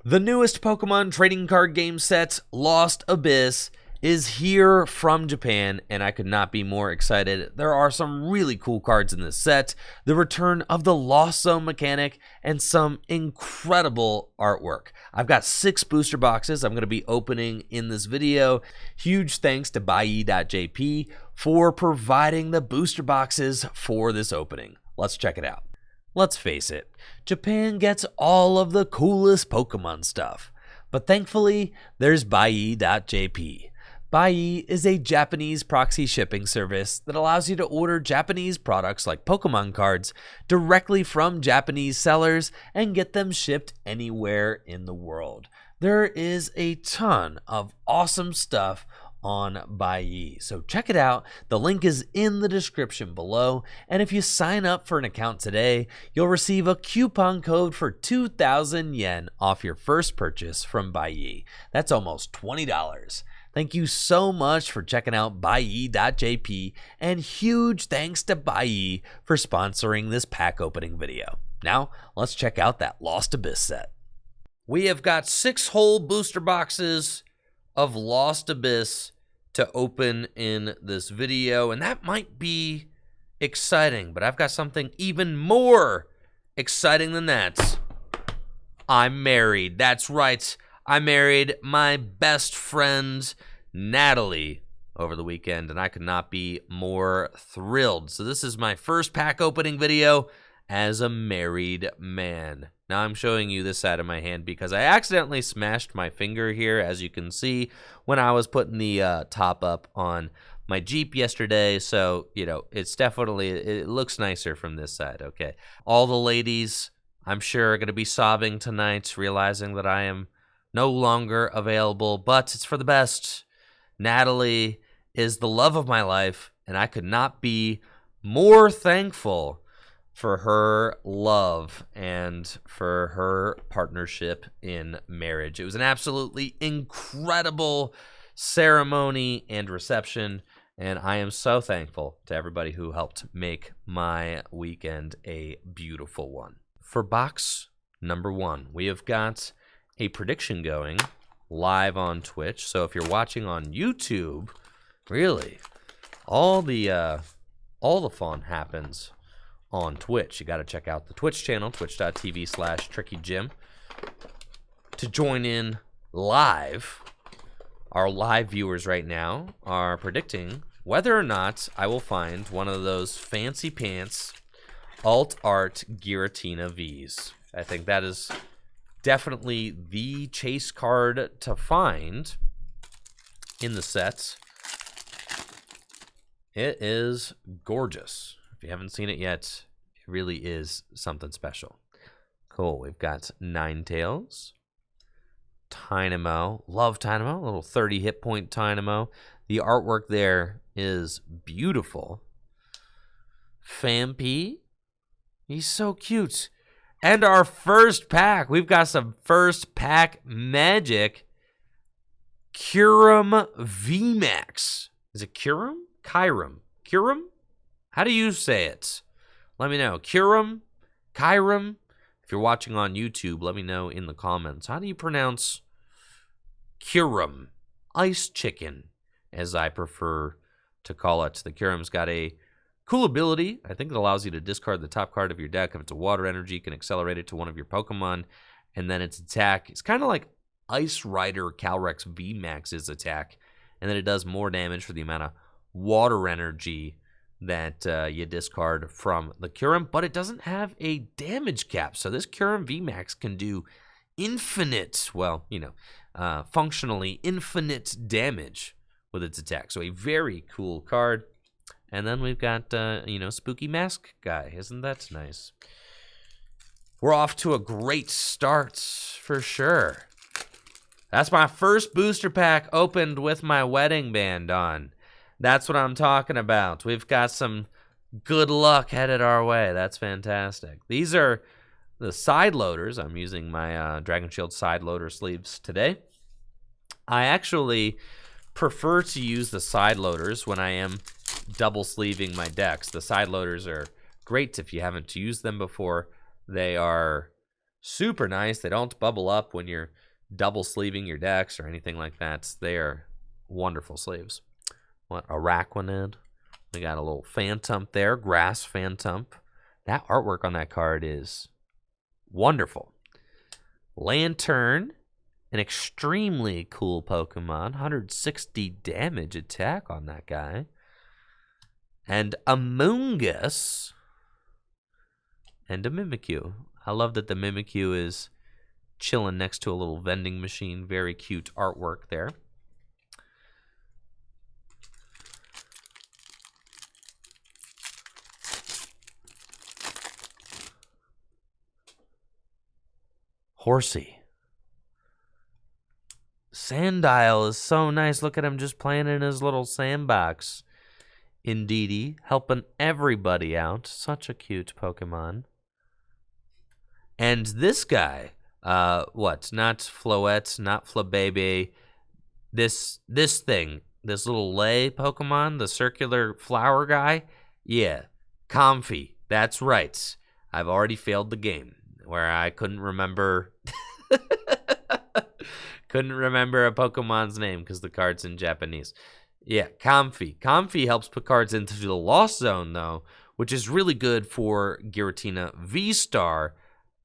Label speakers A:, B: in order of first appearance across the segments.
A: The newest Pokemon trading card game set, Lost Abyss, is here from Japan, and I could not be more excited. There are some really cool cards in this set, the return of the Lost Zone mechanic, and some incredible artwork. I've got 6 booster boxes I'm going to be opening in this video. Huge thanks to Buy.jp for providing the booster boxes for this opening. Let's check it out. Let's face it, Japan gets all of the coolest Pokemon stuff. But thankfully, there's Buy.jp. Buy is a Japanese proxy shipping service that allows you to order Japanese products like Pokemon cards directly from Japanese sellers and get them shipped anywhere in the world. There is a ton of awesome stuff on Buy. So check it out. The link is in the description below. And if you sign up for an account today, you'll receive a coupon code for 2,000 yen off your first purchase from Buy. That's almost $20. Thank you so much for checking out Buy.jp, and huge thanks to Buy for sponsoring this pack opening video. Now, let's check out that Lost Abyss set. We have got 6 whole booster boxes of Lost Abyss to open in this video, and that might be exciting, but I've got something even more exciting than that. I'm married. That's right. I married my best friend, Natalie, over the weekend, and I could not be more thrilled. So this is my first pack opening video as a married man. Now I'm showing you this side of my hand because I accidentally smashed my finger here, as you can see, when I was putting the top up on my Jeep yesterday. So, you know, it's definitely, it looks nicer from this side, okay? All the ladies, I'm sure, are going to be sobbing tonight, realizing that I am no longer available, but it's for the best. Natalie is the love of my life, and I could not be more thankful for her love and for her partnership in marriage. It was an absolutely incredible ceremony and reception, and I am so thankful to everybody who helped make my weekend a beautiful one. For box number 1, we have got a prediction going live on Twitch. So if you're watching on YouTube, really, all the fun happens on Twitch. You got to check out the Twitch channel, twitch.tv/TrickyJim, to join in live. Our live viewers right now are predicting whether or not I will find one of those fancy pants alt art Giratina Vs. I think that is definitely the chase card to find in the set. It is gorgeous. If you haven't seen it yet, it really is something special. Cool. We've got Ninetales, Tynamo. Love Tynamo. A little 30 hit point Tynamo. The artwork there is beautiful. Fampi. He's so cute. And our first pack, we've got some first pack magic. Kyurem VMAX. Is it Kyurem? Kyurem. Kyurem? How do you say it? Let me know. Kyurem? Kyurem? If you're watching on YouTube, let me know in the comments. How do you pronounce Kyurem? Ice chicken, as I prefer to call it. The Kyurem's got a cool ability. I think it allows you to discard the top card of your deck. If it's a water energy, you can accelerate it to one of your Pokemon, and then its attack, it's kind of like Ice Rider Calyrex VMAX's attack, and then it does more damage for the amount of water energy that you discard from the Kyurem, but it doesn't have a damage cap. So this Kyurem VMAX can do infinite, well, you know, functionally infinite damage with its attack. So a very cool card. And then we've got, you know, Spooky Mask guy. Isn't that nice? We're off to a great start for sure. That's my first booster pack opened with my wedding band on. That's what I'm talking about. We've got some good luck headed our way. That's fantastic. These are the side loaders. I'm using my Dragon Shield side loader sleeves today. I actually prefer to use the side loaders when I am double sleeving my decks. The side loaders are great if you haven't used them before. They are Super nice. They don't bubble up when you're double sleeving your decks or anything like that. They are wonderful sleeves. What, Araquanid. We got a little Phantump there, Grass Phantump. That artwork on that card is wonderful. Lantern, an extremely cool Pokemon. 160 damage attack on that guy. And Amoonguss. And a Mimikyu. I love that the Mimikyu is chilling next to a little vending machine. Very cute artwork there. Horsey. Sandile is so nice. Look at him just playing in his little sandbox. Indeedy, helping everybody out. Such a cute Pokemon. And this guy, what? Not Floette, not Flabebe. This thing, this little lay Pokemon, the circular flower guy. Yeah, Comfy. That's right. I've already failed the game where I couldn't remember a Pokemon's name because the card's in Japanese. Yeah, Comfy. Comfy helps put cards into the Lost Zone, though, which is really good for Giratina V-Star.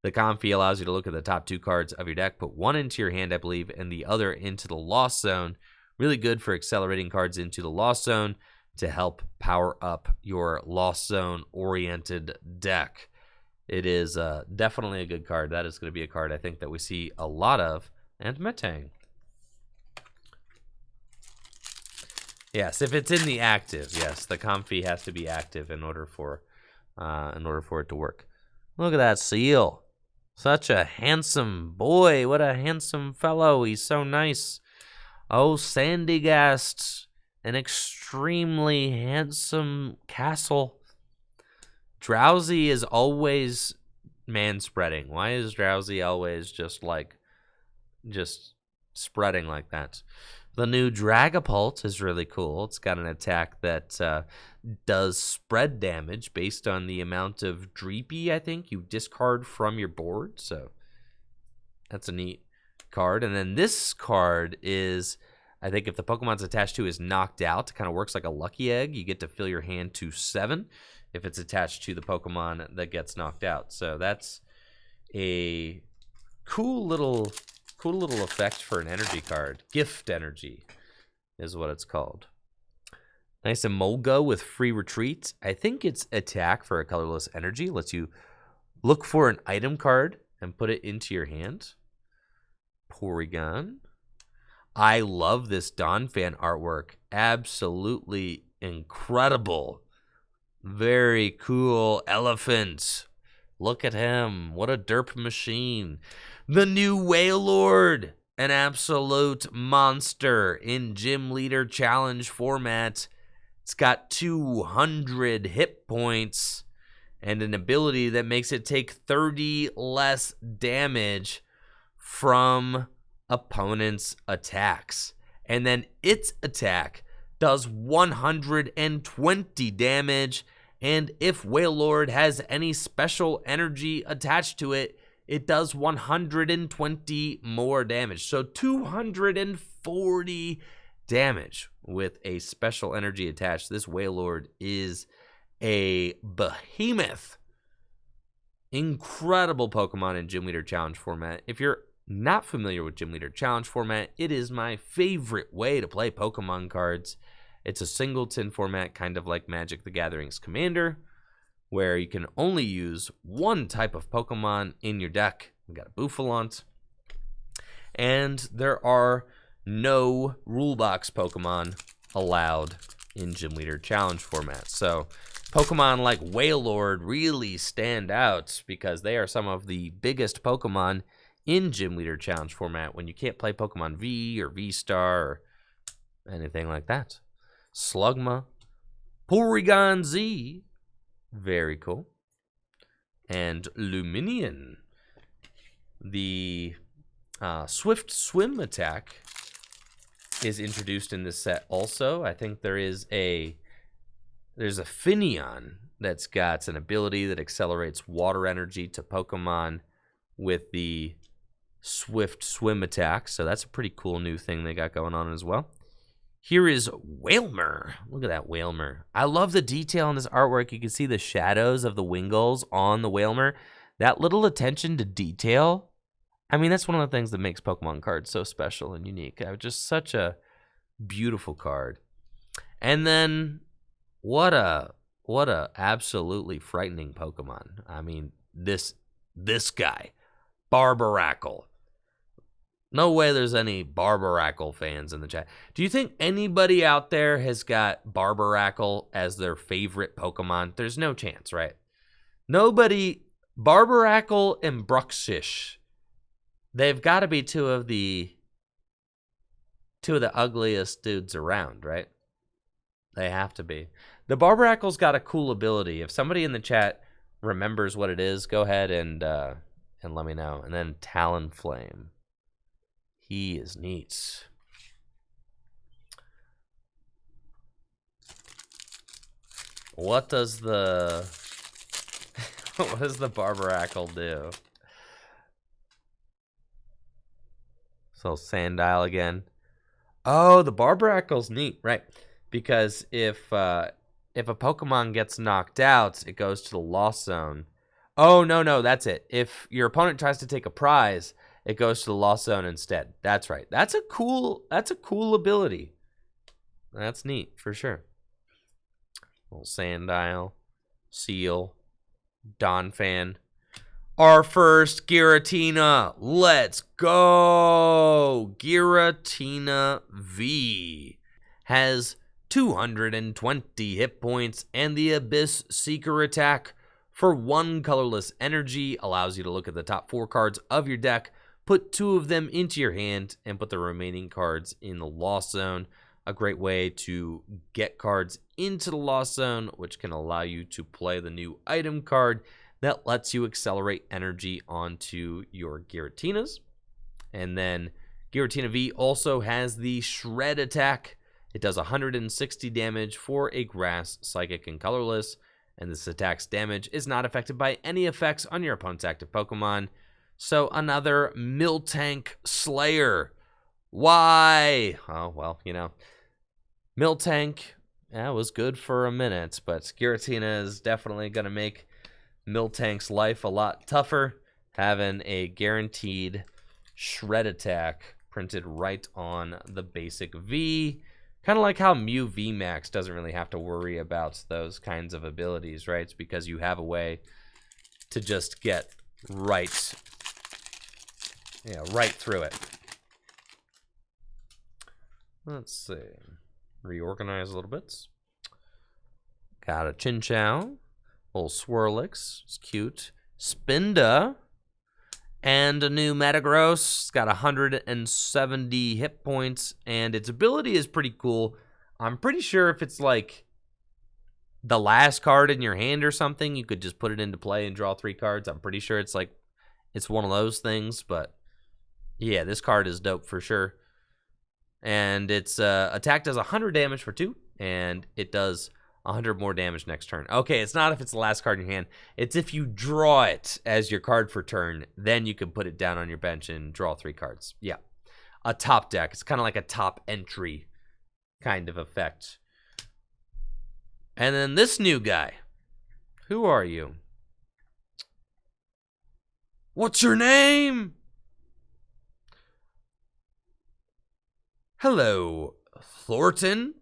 A: The Comfy allows you to look at the top 2 cards of your deck, put one into your hand, I believe, and the other into the Lost Zone. Really good for accelerating cards into the Lost Zone to help power up your Lost Zone-oriented deck. It is definitely a good card. That is going to be a card I think that we see a lot of. And Metang. Yes, if it's in the active, yes, the Comfy has to be active in order for it to work. Look at that Seal. Such a handsome boy. What a handsome fellow. He's so nice. Oh, Sandygast. An extremely handsome castle. Drowsy is always man-spreading. Why is Drowsy always just spreading like that? The new Dragapult is really cool. It's got an attack that does spread damage based on the amount of Dreepy, I think, you discard from your board. So that's a neat card. And then this card is, I think if the Pokemon's attached to is knocked out, it kind of works like a lucky egg. You get to fill your hand to 7 if it's attached to the Pokemon that gets knocked out. So that's a cool little effect for an energy card. Gift energy is what it's called. Nice Emolga with free retreat. I think it's attack for a colorless energy. Lets you look for an item card and put it into your hand. Porygon. I love this Donphan artwork. Absolutely incredible. Very cool elephant. Look at him. What a derp machine. The new Wailord. An absolute monster in Gym Leader Challenge format. It's got 200 hit points and an ability that makes it take 30 less damage from opponents' attacks. And then its attack does 120 damage, and if Wailord has any special energy attached to it, it does 120 more damage. So 240 damage with a special energy attached. This Wailord is a behemoth. Incredible Pokemon in Gym Leader Challenge format. If you're not familiar with Gym Leader Challenge format, it is my favorite way to play Pokemon cards. It's a singleton format, kind of like Magic the Gathering's Commander, where you can only use one type of Pokemon in your deck. We got a Bouffalont. And there are no rule box Pokemon allowed in Gym Leader Challenge format. So Pokemon like Wailord really stand out because they are some of the biggest Pokemon in Gym Leader Challenge format when you can't play Pokemon V or V-Star or anything like that. Slugma. Porygon Z. Very cool. And Luminion. The Swift Swim attack is introduced in this set also. I think there's a Finneon that's got an ability that accelerates water energy to Pokemon with the Swift Swim attack. So that's a pretty cool new thing they got going on as well. Here is Whalmer. Look at that Whalmer. I love the detail in this artwork. You can see the shadows of the Wingulls on the Whalmer. That little attention to detail, I mean, that's one of the things that makes Pokemon cards so special and unique. Just such a beautiful card. And then what a absolutely frightening Pokemon. I mean, this guy, Barbarackle. No way there's any Barbarackle fans in the chat. Do you think anybody out there has got Barbarackle as their favorite Pokemon? There's no chance, right? Nobody. Barbarackle and Bruxish. They've got to be two of the ugliest dudes around, right? They have to be. The Barbarackle's got a cool ability. If somebody in the chat remembers what it is, go ahead and let me know. And then Talonflame. He is neat. What does the Barbarackle do? So Sandile again. Oh, the Barbarackle's neat, right? Because if a Pokemon gets knocked out, it goes to the Lost Zone. Oh, no, that's it. If your opponent tries to take a prize, it goes to the Lost Zone instead. That's right. That's a cool ability. That's neat for sure. Little Sandile, Seal, Donphan. Our first Giratina. Let's go. Giratina V has 220 hit points and the Abyss Seeker attack for 1 colorless energy. Allows you to look at the top 4 cards of your deck, put 2 of them into your hand, and put the remaining cards in the Lost Zone. A great way to get cards into the Lost Zone, which can allow you to play the new item card that lets you accelerate energy onto your Giratinas. And then Giratina V also has the Shred attack. It does 160 damage for a Grass, Psychic, and Colorless. And this attack's damage is not affected by any effects on your opponent's active Pokemon. So another Miltank Slayer. Why? Oh, well, you know. Miltank, was good for a minute, but Giratina is definitely going to make Miltank's life a lot tougher, having a guaranteed Shred attack printed right on the basic V. Kind of like how Mew VMAX doesn't really have to worry about those kinds of abilities, right? It's because you have a way to just get right through it. Let's see. Reorganize a little bit. Got a Chinchou. Little Swirlix. It's cute. Spinda. And a new Metagross. It's got 170 hit points. And its ability is pretty cool. I'm pretty sure if it's like the last card in your hand or something, you could just put it into play and draw 3 cards. I'm pretty sure it's one of those things. But yeah, this card is dope for sure. And its attack does 100 damage for 2, and it does 100 more damage next turn. Okay, it's not if it's the last card in your hand. It's if you draw it as your card for turn, then you can put it down on your bench and draw 3 cards. Yeah, a top deck. It's kind of like a top entry kind of effect. And then this new guy. Who are you? What's your name? Hello, Thornton.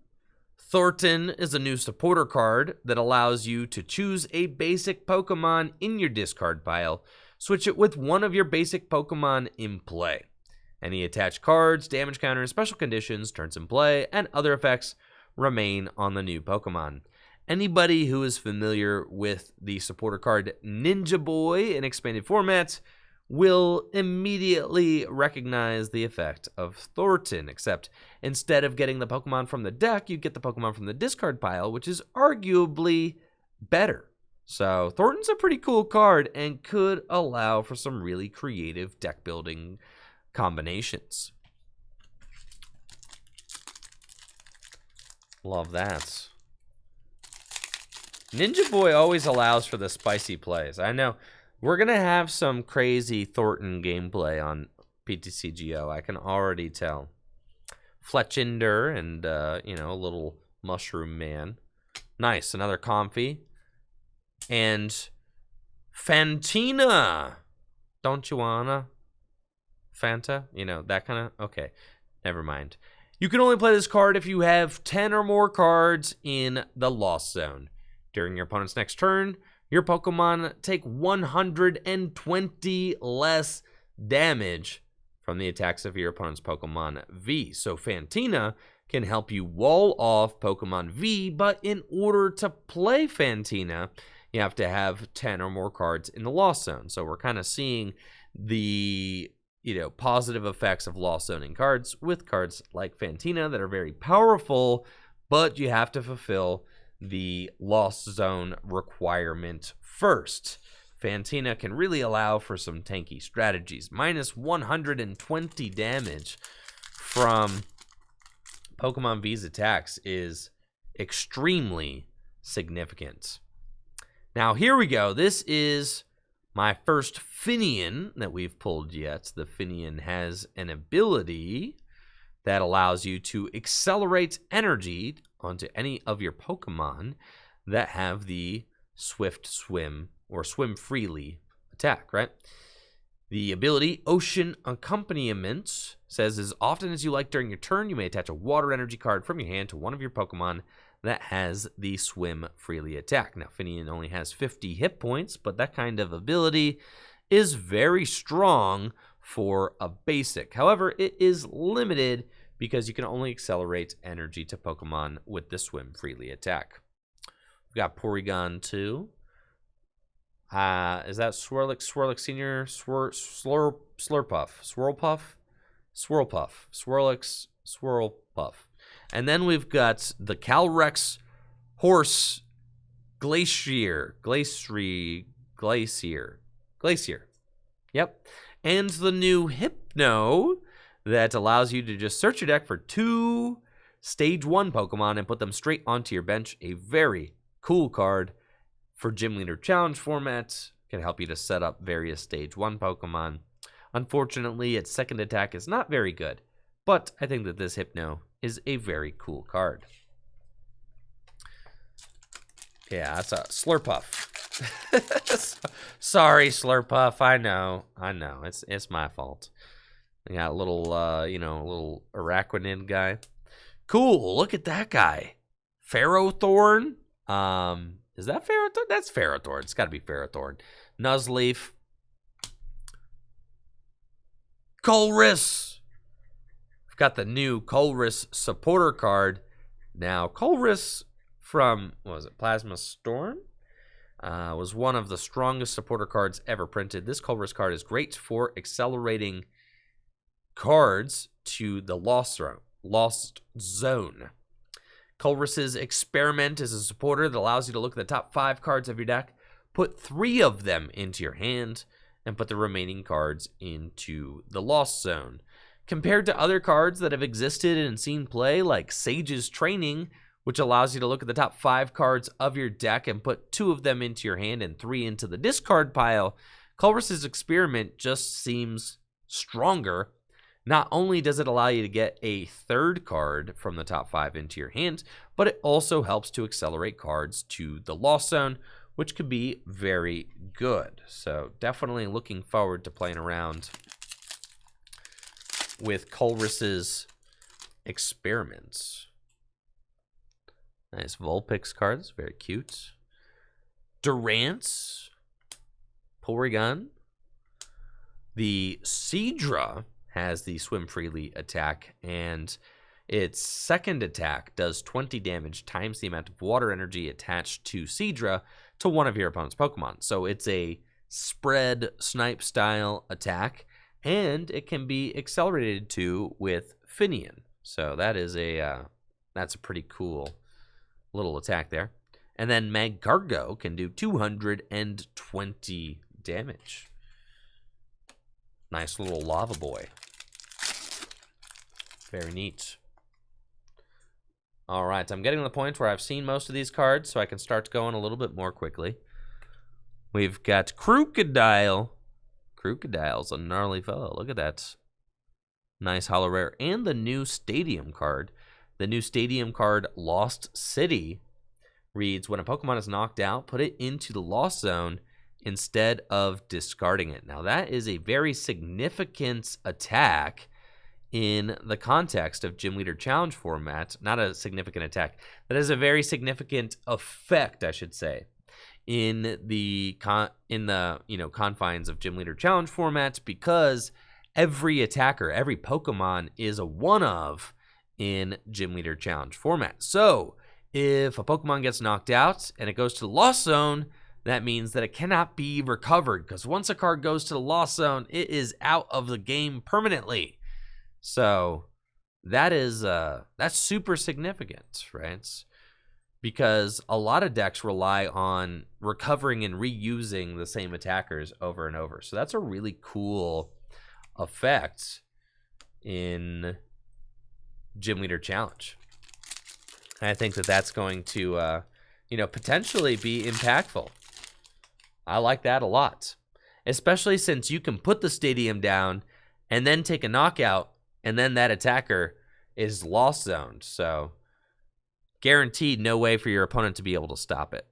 A: Thornton is a new supporter card that allows you to choose a basic Pokemon in your discard pile, switch it with one of your basic Pokemon in play. Any attached cards, damage counters, special conditions, turns in play, and other effects remain on the new Pokemon. Anybody who is familiar with the supporter card Ninja Boy in expanded formats will immediately recognize the effect of Thornton, except instead of getting the Pokemon from the deck, you get the Pokemon from the discard pile, which is arguably better. So Thornton's a pretty cool card and could allow for some really creative deck building combinations. Love that. Ninja Boy always allows for the spicy plays. I know We're going to have some crazy Thornton gameplay on PTCGO. I can already tell. Fletchinder and, you know, a little mushroom man. Nice. Another Comfy. And Fantina. Don't you wanna? Fanta? You know, that kind of... Okay. Never mind. You can only play this card if you have 10 or more cards in the Lost Zone. During your opponent's next turn, your Pokemon take 120 less damage from the attacks of your opponent's Pokemon V. So Fantina can help you wall off Pokemon V, but in order to play Fantina, you have to have 10 or more cards in the Lost Zone. So we're kind of seeing the, you know, positive effects of Lost Zoning cards with cards like Fantina that are very powerful, but you have to fulfill the Lost Zone requirement first. Fantina can really allow for some tanky strategies. Minus 120 damage from Pokemon V's attacks is extremely significant. Now, here we go. This is my first Finian that we've pulled yet. The Finian has an ability that allows you to accelerate energy onto any of your Pokemon that have the Swift Swim or Swim Freely attack, right? The ability, Ocean Accompaniment, says as often as you like during your turn, you may attach a water energy card from your hand to one of your Pokemon that has the Swim Freely attack. Now, Finian only has 50 hit points, but that kind of ability is very strong for a basic. However, it is limited because you can only accelerate energy to Pokemon with the Swim Freely attack. We've got Porygon 2. Is that Swirlix Senior? Swirlpuff. Swirlix, Swirlpuff. And then we've got the Calyrex Horse Glacier. Yep. And the new Hypno that allows you to just search your deck for 2 Stage 1 Pokemon and put them straight onto your bench. A very cool card for Gym Leader Challenge formats. Can help you to set up various Stage 1 Pokemon. Unfortunately, its second attack is not very good, but I think that this Hypno is a very cool card. Yeah, that's a Slurpuff. Sorry, Slurpuff. I know. It's my fault. I got a little, you know, a little Araquanid guy. Cool. Look at that guy. Ferrothorn. Is that Ferrothorn? That's Ferrothorn. It's got to be Ferrothorn. Nuzleaf. Colress. We've got the new Colress supporter card. Now, Colress from, what was it, Plasma Storm? Was one of the strongest supporter cards ever printed. This Colress card is great for accelerating cards to the Lost Zone. Colress's Experiment is a supporter that allows you to look at the top 5 cards of your deck, put 3 of them into your hand, and put the remaining cards into the Lost Zone. Compared to other cards that have existed and seen play, like Sage's Training, which allows you to look at the top 5 cards of your deck and put 2 of them into your hand and 3 into the discard pile, Colress's Experiment just seems stronger. Not only does it allow you to get a 3rd card from the top 5 into your hand, but it also helps to accelerate cards to the Lost Zone, which could be very good. So definitely looking forward to playing around with Colress's Experiments. Nice Vulpix cards, very cute. Durance, Porygon. The Seadra has the Swim Freely attack, and its second attack does 20 damage times the amount of water energy attached to Seadra to one of your opponent's Pokemon. So it's a spread snipe style attack, and it can be accelerated to with Finian. So that is that's a pretty cool little attack there. And then Magcargo can do 220 damage. Nice little lava boy. Very neat. All right, I'm getting to the point where I've seen most of these cards, so I can start going a little bit more quickly. We've got Crocodile. Crocodile's a gnarly fellow. Look at that. Nice holo rare. And the new Stadium card. The new Stadium card, Lost City, reads, when a Pokemon is knocked out, put it into the Lost Zone instead of discarding it. Now, that is a very significant attack in the context of Gym Leader Challenge format. Not a significant attack. That is a very significant effect, I should say, in the confines of Gym Leader Challenge formats, because every attacker, every Pokemon is a one-of in Gym Leader Challenge format. So if a Pokemon gets knocked out and it goes to the Lost Zone, that means that it cannot be recovered, because once a card goes to the Lost Zone, it is out of the game permanently. So that's super significant, right? Because a lot of decks rely on recovering and reusing the same attackers over and over. So that's a really cool effect in Gym Leader Challenge. I think that that's going to, potentially be impactful. I like that a lot, especially since you can put the stadium down and then take a knockout, and then that attacker is Lost Zoned. So guaranteed no way for your opponent to be able to stop it.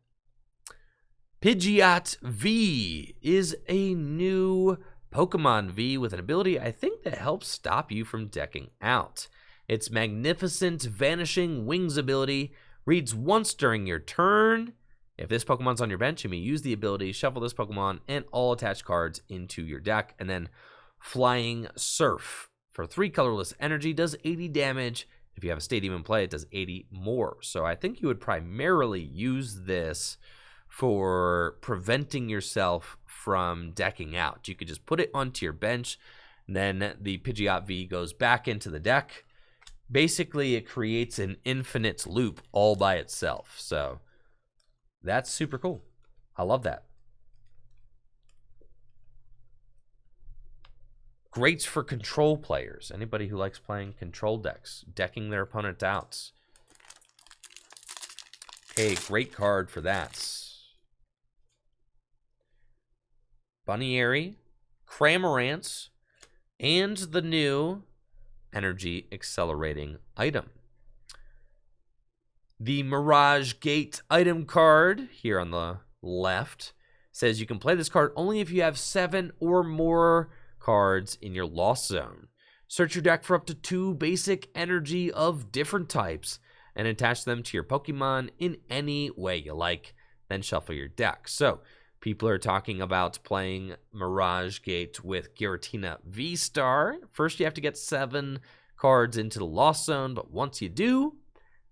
A: Pidgeot V is a new Pokemon V with an ability, I think, that helps stop you from decking out. Its Magnificent Vanishing Wings ability reads, once during your turn, if this Pokemon's on your bench, you may use the ability, shuffle this Pokemon and all attached cards into your deck. And then Flying Surf, for 3 colorless energy, does 80 damage. If you have a stadium in play, it does 80 more. So I think you would primarily use this for preventing yourself from decking out. You could just put it onto your bench, and then the Pidgeot V goes back into the deck. Basically, it creates an infinite loop all by itself. So that's super cool. I love that. Great for control players. Anybody who likes playing control decks, decking their opponent out. Hey, great card for that. Bunnyary, Cramorant, and the new Energy Accelerating item. The Mirage Gate item card here on the left says you can play this card only if you have 7 or more cards in your Lost Zone. Search your deck for up to 2 basic energy of different types and attach them to your Pokemon in any way you like, then shuffle your deck. So people are talking about playing Mirage Gate with Giratina V-Star. First, you have to get 7 cards into the Lost Zone, but once you do,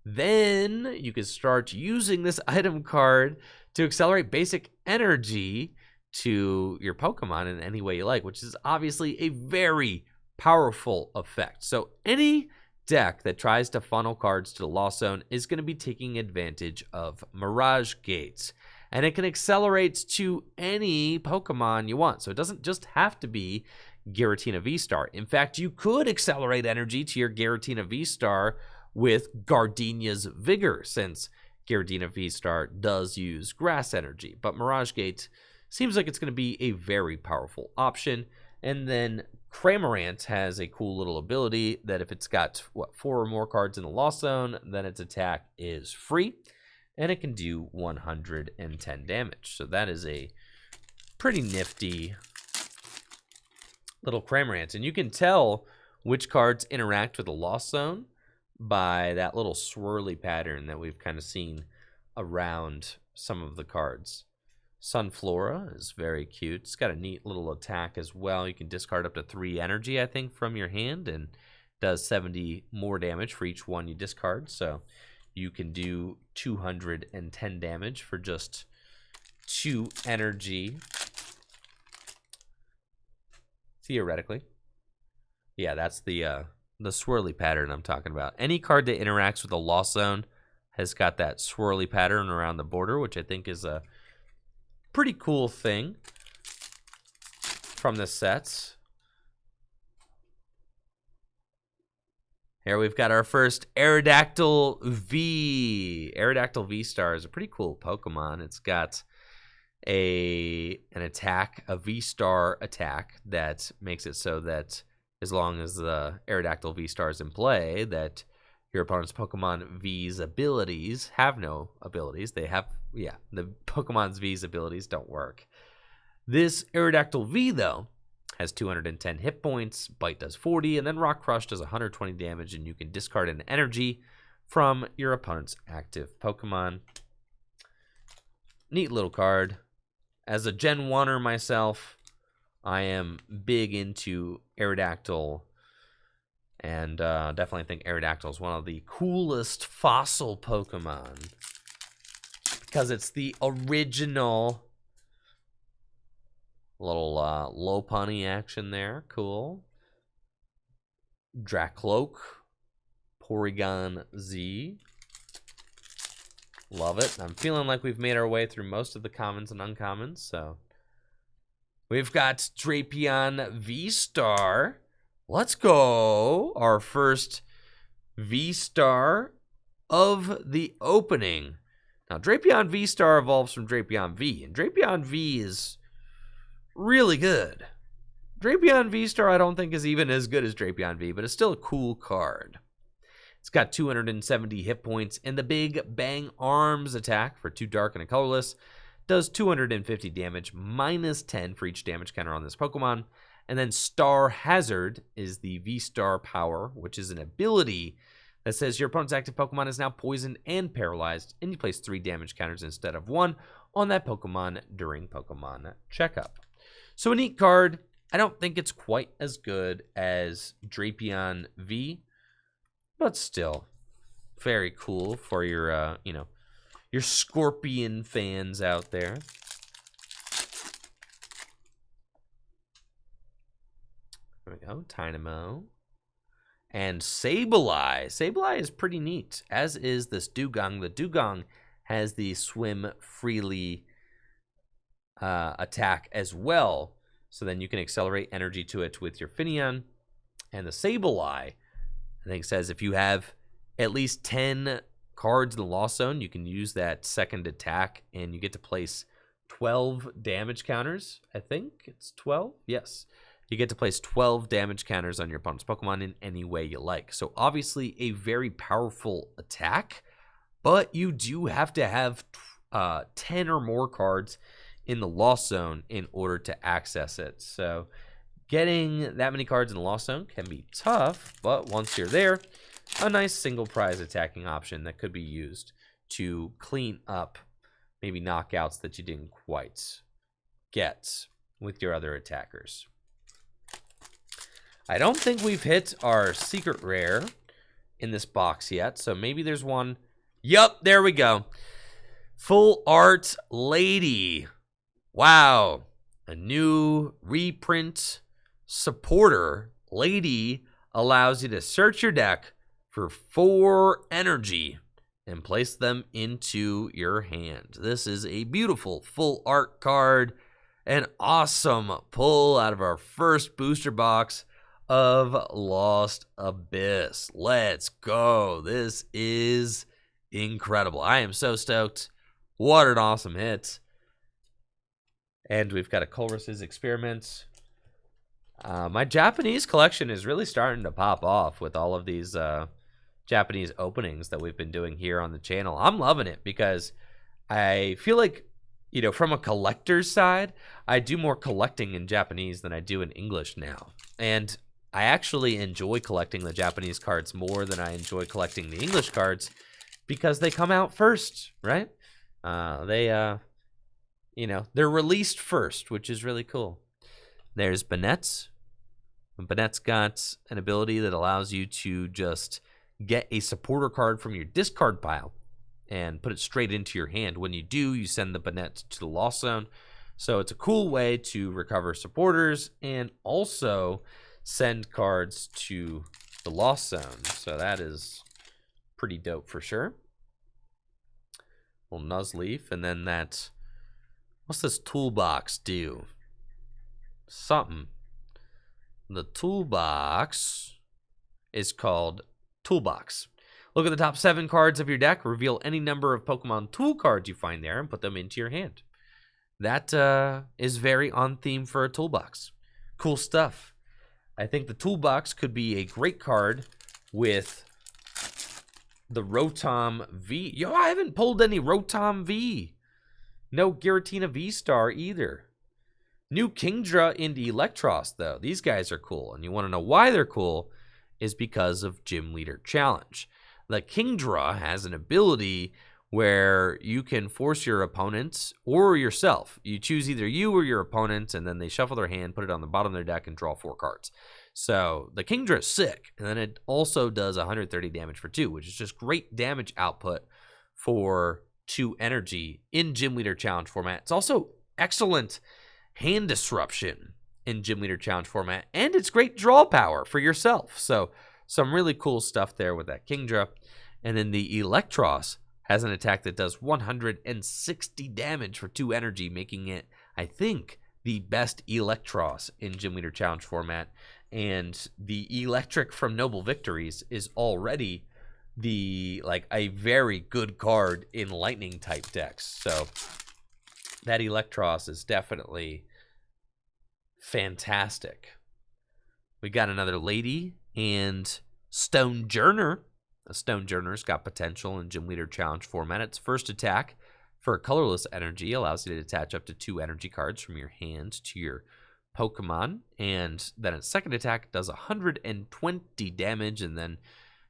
A: then you can start using this item card to accelerate basic energy to your Pokemon in any way you like, which is obviously a very powerful effect. So any deck that tries to funnel cards to the Lost Zone is going to be taking advantage of Mirage Gates. And it can accelerate to any Pokemon you want. So it doesn't just have to be Giratina V-Star. In fact, you could accelerate energy to your Giratina V-Star with Gardenia's Vigor, since Giratina V-Star does use grass energy. But Mirage Gate seems like it's going to be a very powerful option. And then Cramorant has a cool little ability that if it's got, 4 or more cards in the Lost Zone, then its attack is free. And it can do 110 damage. So that is a pretty nifty little Cramorant. And you can tell which cards interact with the Lost Zone by that little swirly pattern that we've kind of seen around some of the cards. Sunflora is very cute. It's got a neat little attack as well. You can discard up to 3 energy, I think, from your hand, and does 70 more damage for each one you discard. So you can do 210 damage for just 2 energy. Theoretically. Yeah, that's the swirly pattern I'm talking about. Any card that interacts with the Lost Zone has got that swirly pattern around the border, which I think is a pretty cool thing from the sets. Here we've got our first Aerodactyl V. Aerodactyl V-Star is a pretty cool Pokemon. It's got an attack, a V-Star attack that makes it so that as long as the Aerodactyl V-Star is in play, that your opponent's Pokemon V's abilities have no abilities. They have, the Pokemon's V's abilities don't work. This Aerodactyl V, though, has 210 hit points, Bite does 40, and then Rock Crush does 120 damage, and you can discard an energy from your opponent's active Pokemon. Neat little card. As a Gen 1er myself, I am big into Aerodactyl, and definitely think Aerodactyl is one of the coolest fossil Pokemon because it's the original. Little low punny action there. Cool. Dracloak. Porygon Z. Love it. I'm feeling like we've made our way through most of the commons and uncommons. So we've got Drapion V-Star. Let's go. Our first V-Star of the opening. Now, Drapion V-Star evolves from Drapion V. And Drapion V is really good. Drapion V-Star I don't think is even as good as Drapion V, but it's still a cool card. It's got 270 hit points, and the Big Bang Arms attack for 2 dark and a colorless does 250 damage, minus 10 for each damage counter on this Pokemon. And then Star Hazard is the V-Star power, which is an ability that says your opponent's active Pokemon is now poisoned and paralyzed, and you place 3 damage counters instead of 1 on that Pokemon during Pokemon checkup. So a neat card. I don't think it's quite as good as Drapion V, but still very cool for your, your Scorpion fans out there. There we go, Dynamo. And Sableye. Sableye is pretty neat, as is this Dugong. The Dugong has the Swim Freely attack as well, so then you can accelerate energy to it with your Finneon. And the Sableye, I think, says if you have at least 10 cards in the Lost Zone, you can use that second attack, and you get to place 12 damage counters. I think it's 12. Yes, you get to place 12 damage counters on your opponent's Pokemon in any way you like. So obviously a very powerful attack, but you do have to have 10 or more cards in the Lost Zone in order to access it. So getting that many cards in the Lost Zone can be tough, but once you're there, a nice single prize attacking option that could be used to clean up maybe knockouts that you didn't quite get with your other attackers. I don't think we've hit our secret rare in this box yet, so maybe there's one. Yup, there we go. Full Art Lady. Wow, a new reprint supporter. Lady allows you to search your deck for 4 energy and place them into your hand. This is a beautiful full art card, an awesome pull out of our first booster box of Lost Abyss. Let's go. This is incredible. I am so stoked. What an awesome hit. And we've got a Colress's Experiments. My Japanese collection is really starting to pop off with all of these Japanese openings that we've been doing here on the channel. I'm loving it because I feel like, from a collector's side, I do more collecting in Japanese than I do in English now. And I actually enjoy collecting the Japanese cards more than I enjoy collecting the English cards because they come out first, right? They're released first, which is really cool. There's Banette's. Banette's got an ability that allows you to just get a supporter card from your discard pile and put it straight into your hand. When you do, you send the Banette to the Lost Zone. So it's a cool way to recover supporters and also send cards to the Lost Zone. So that is pretty dope for sure. Little Nuzleaf, and then that... What's this toolbox do? Something. The toolbox is called Toolbox. Look at the top 7 cards of your deck. Reveal any number of Pokemon tool cards you find there and put them into your hand. that is very on theme for a toolbox. Cool stuff. I think the toolbox could be a great card with the Rotom V. Yo, I haven't pulled any Rotom V. No Giratina V-Star either. New Kingdra into Electros, though. These guys are cool. And you want to know why they're cool is because of Gym Leader Challenge. The Kingdra has an ability where you can force your opponents or yourself. You choose either you or your opponent, and then they shuffle their hand, put it on the bottom of their deck, and draw 4 cards. So the Kingdra is sick, and then it also does 130 damage for 2, which is just great damage output for 2 energy in Gym Leader Challenge format. It's also excellent hand disruption in Gym Leader Challenge format, and it's great draw power for yourself. So some really cool stuff there with that Kingdra. And then the Electros has an attack that does 160 damage for 2 energy, making it, I think, the best Electros in Gym Leader Challenge format. And the Electric from Noble Victories is already a very good card in Lightning type decks. So that Electros is definitely fantastic. We got another Lady and Stonejourner. A Stonejourner's got potential in Gym Leader Challenge format. Its first attack for colorless energy allows you to attach up to 2 energy cards from your hand to your Pokemon, and then its second attack does 120 damage and then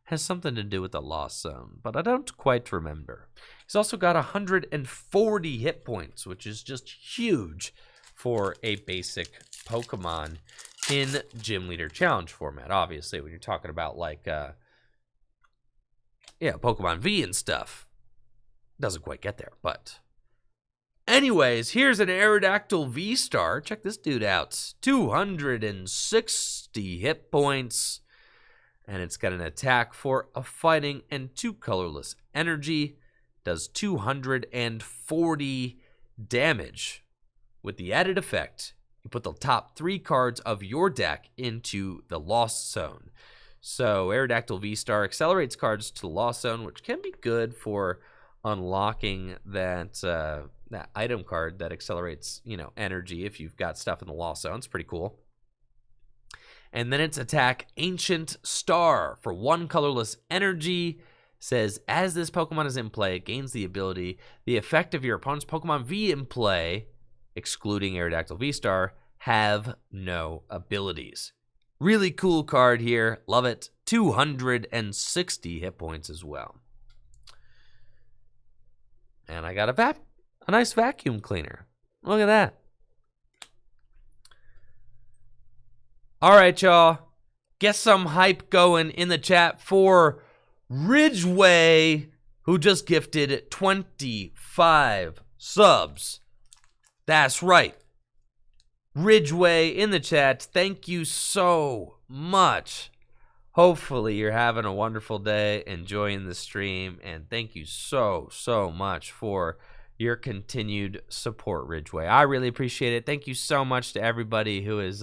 A: has something to do with the Lost Zone, but I don't quite remember. He's also got 140 hit points, which is just huge for a basic Pokemon in Gym Leader Challenge format. Obviously, when you're talking about Pokemon V and stuff, doesn't quite get there, but anyways, here's an Aerodactyl V-Star. Check this dude out. 260 hit points. And it's got an attack for a fighting and 2 colorless energy. Does 240 damage. With the added effect, you put the top 3 cards of your deck into the Lost Zone. So Aerodactyl V-Star accelerates cards to the Lost Zone, which can be good for unlocking that item card that accelerates, energy if you've got stuff in the Lost Zone. It's pretty cool. And then its attack, Ancient Star, for 1 colorless energy. Says, as this Pokemon is in play, it gains the ability, the effect of your opponent's Pokemon V in play, excluding Aerodactyl V-Star, have no abilities. Really cool card here. Love it. 260 hit points as well. And I got a nice vacuum cleaner. Look at that. All right, y'all. Get some hype going in the chat for Ridgeway, who just gifted 25 subs. That's right. Ridgeway in the chat. Thank you so much. Hopefully you're having a wonderful day, enjoying the stream, and thank you so much for your continued support, Ridgeway. I really appreciate it. Thank you so much to everybody who has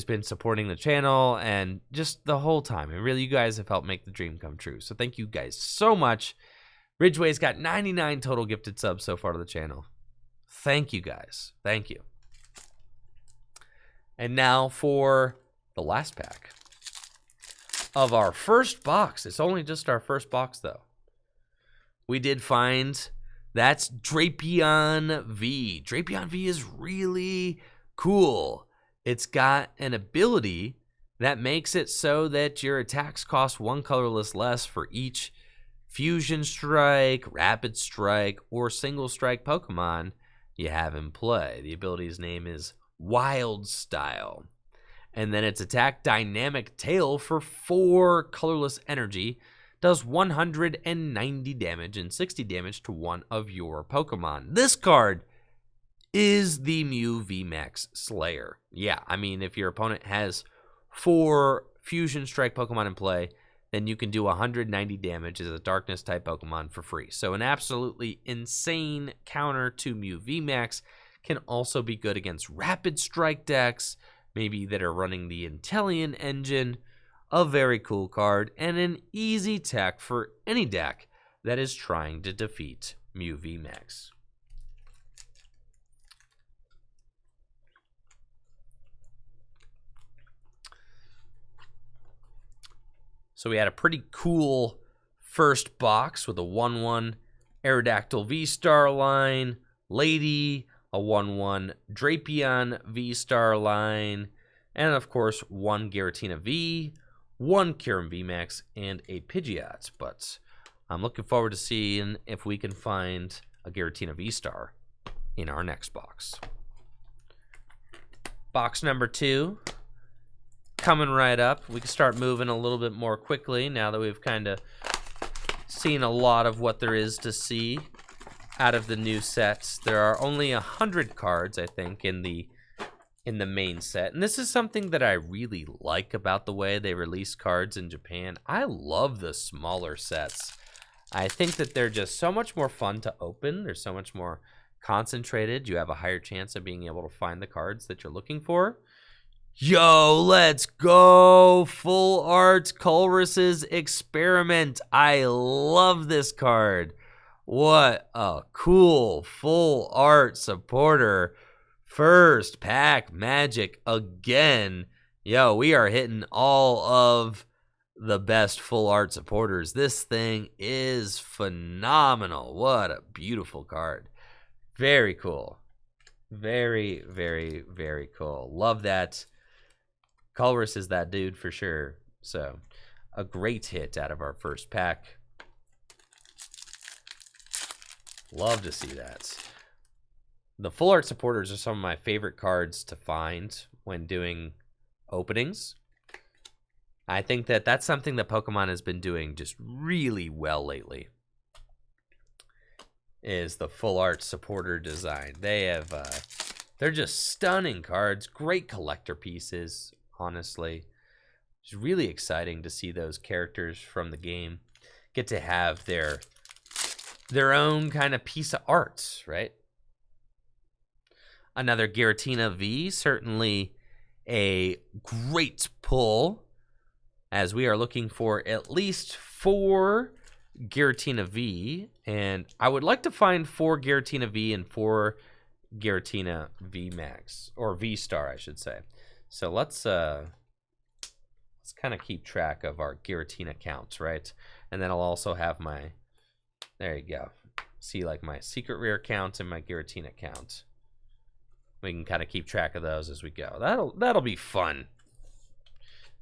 A: been supporting the channel and just the whole time. And really, you guys have helped make the dream come true. So thank you guys so much. Ridgeway's got 99 total gifted subs so far to the channel. Thank you guys. Thank you. And now for the last pack of our first box. It's only just our first box, though. We did find that's Drapion V. Drapion V is really cool. It's got an ability that makes it so that your attacks cost 1 colorless less for each Fusion Strike, Rapid Strike, or Single Strike Pokemon you have in play. The ability's name is Wild Style. And then its attack, Dynamic Tail, for 4 colorless energy, does 190 damage and 60 damage to one of your Pokemon. This card is the Mew VMAX Slayer. Yeah, I mean, if your opponent has 4 Fusion Strike Pokemon in play, then you can do 190 damage as a Darkness type Pokemon for free. So an absolutely insane counter to Mew VMAX. Can also be good against Rapid Strike decks, maybe that are running the Inteleon engine. A very cool card and an easy tech for any deck that is trying to defeat Mew VMAX. So we had a pretty cool first box with a 1/1 Aerodactyl V-Star line, Lady, a 1/1 Drapion V-Star line, and of course, 1 Giratina V, 1 Kyurem VMAX, and a Pidgeot. But I'm looking forward to seeing if we can find a Giratina V-Star in our next box. Box number 2, coming right up. We can start moving a little bit more quickly now that we've kind of seen a lot of what there is to see out of the new sets. There are only 100 cards, I think, in the main set. And this is something that I really like about the way they release cards in Japan. I love the smaller sets. I think that they're just so much more fun to open. They're so much more concentrated. You have a higher chance of being able to find the cards that you're looking for. Yo, let's go! Full Art Colress's Experiment. I love this card. What a cool full art supporter. First pack magic again. Yo, we are hitting all of the best full art supporters. This thing is phenomenal. What a beautiful card. Very cool. Very, very, very cool. Love that. Colress is that dude for sure. So, a great hit out of our first pack. Love to see that. The full art supporters are some of my favorite cards to find when doing openings. I think that that's something that Pokemon has been doing just really well lately. Is the full art supporter design. They have, they're just stunning cards. Great collector pieces, honestly. It's really exciting to see those characters from the game get to have their own kind of piece of art, right? Another Giratina V, certainly a great pull, as we are looking for at least 4 Giratina V, and I would like to find 4 Giratina V and 4 Giratina V Max, or V Star, I should say. So let's kind of keep track of our Giratina counts, right? And then I'll also have my, there you go. See, like, my secret rare count and my Giratina count. We can kind of keep track of those as we go. That'll be fun.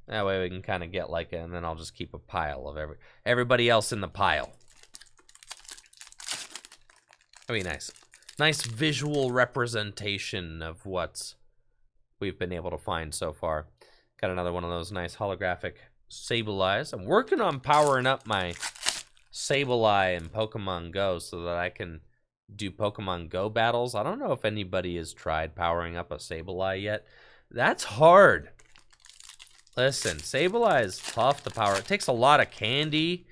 A: That way we can kind of get like it, and then I'll just keep a pile of everybody else in the pile. That'd be nice. Nice visual representation of what we've been able to find so far. Got another one of those nice holographic Sableyes. I'm working on powering up my Sableye in Pokemon Go so that I can do Pokemon Go battles. I don't know if anybody has tried powering up a Sableye yet. That's hard. Listen, Sableye is tough to power. It takes a lot of candy.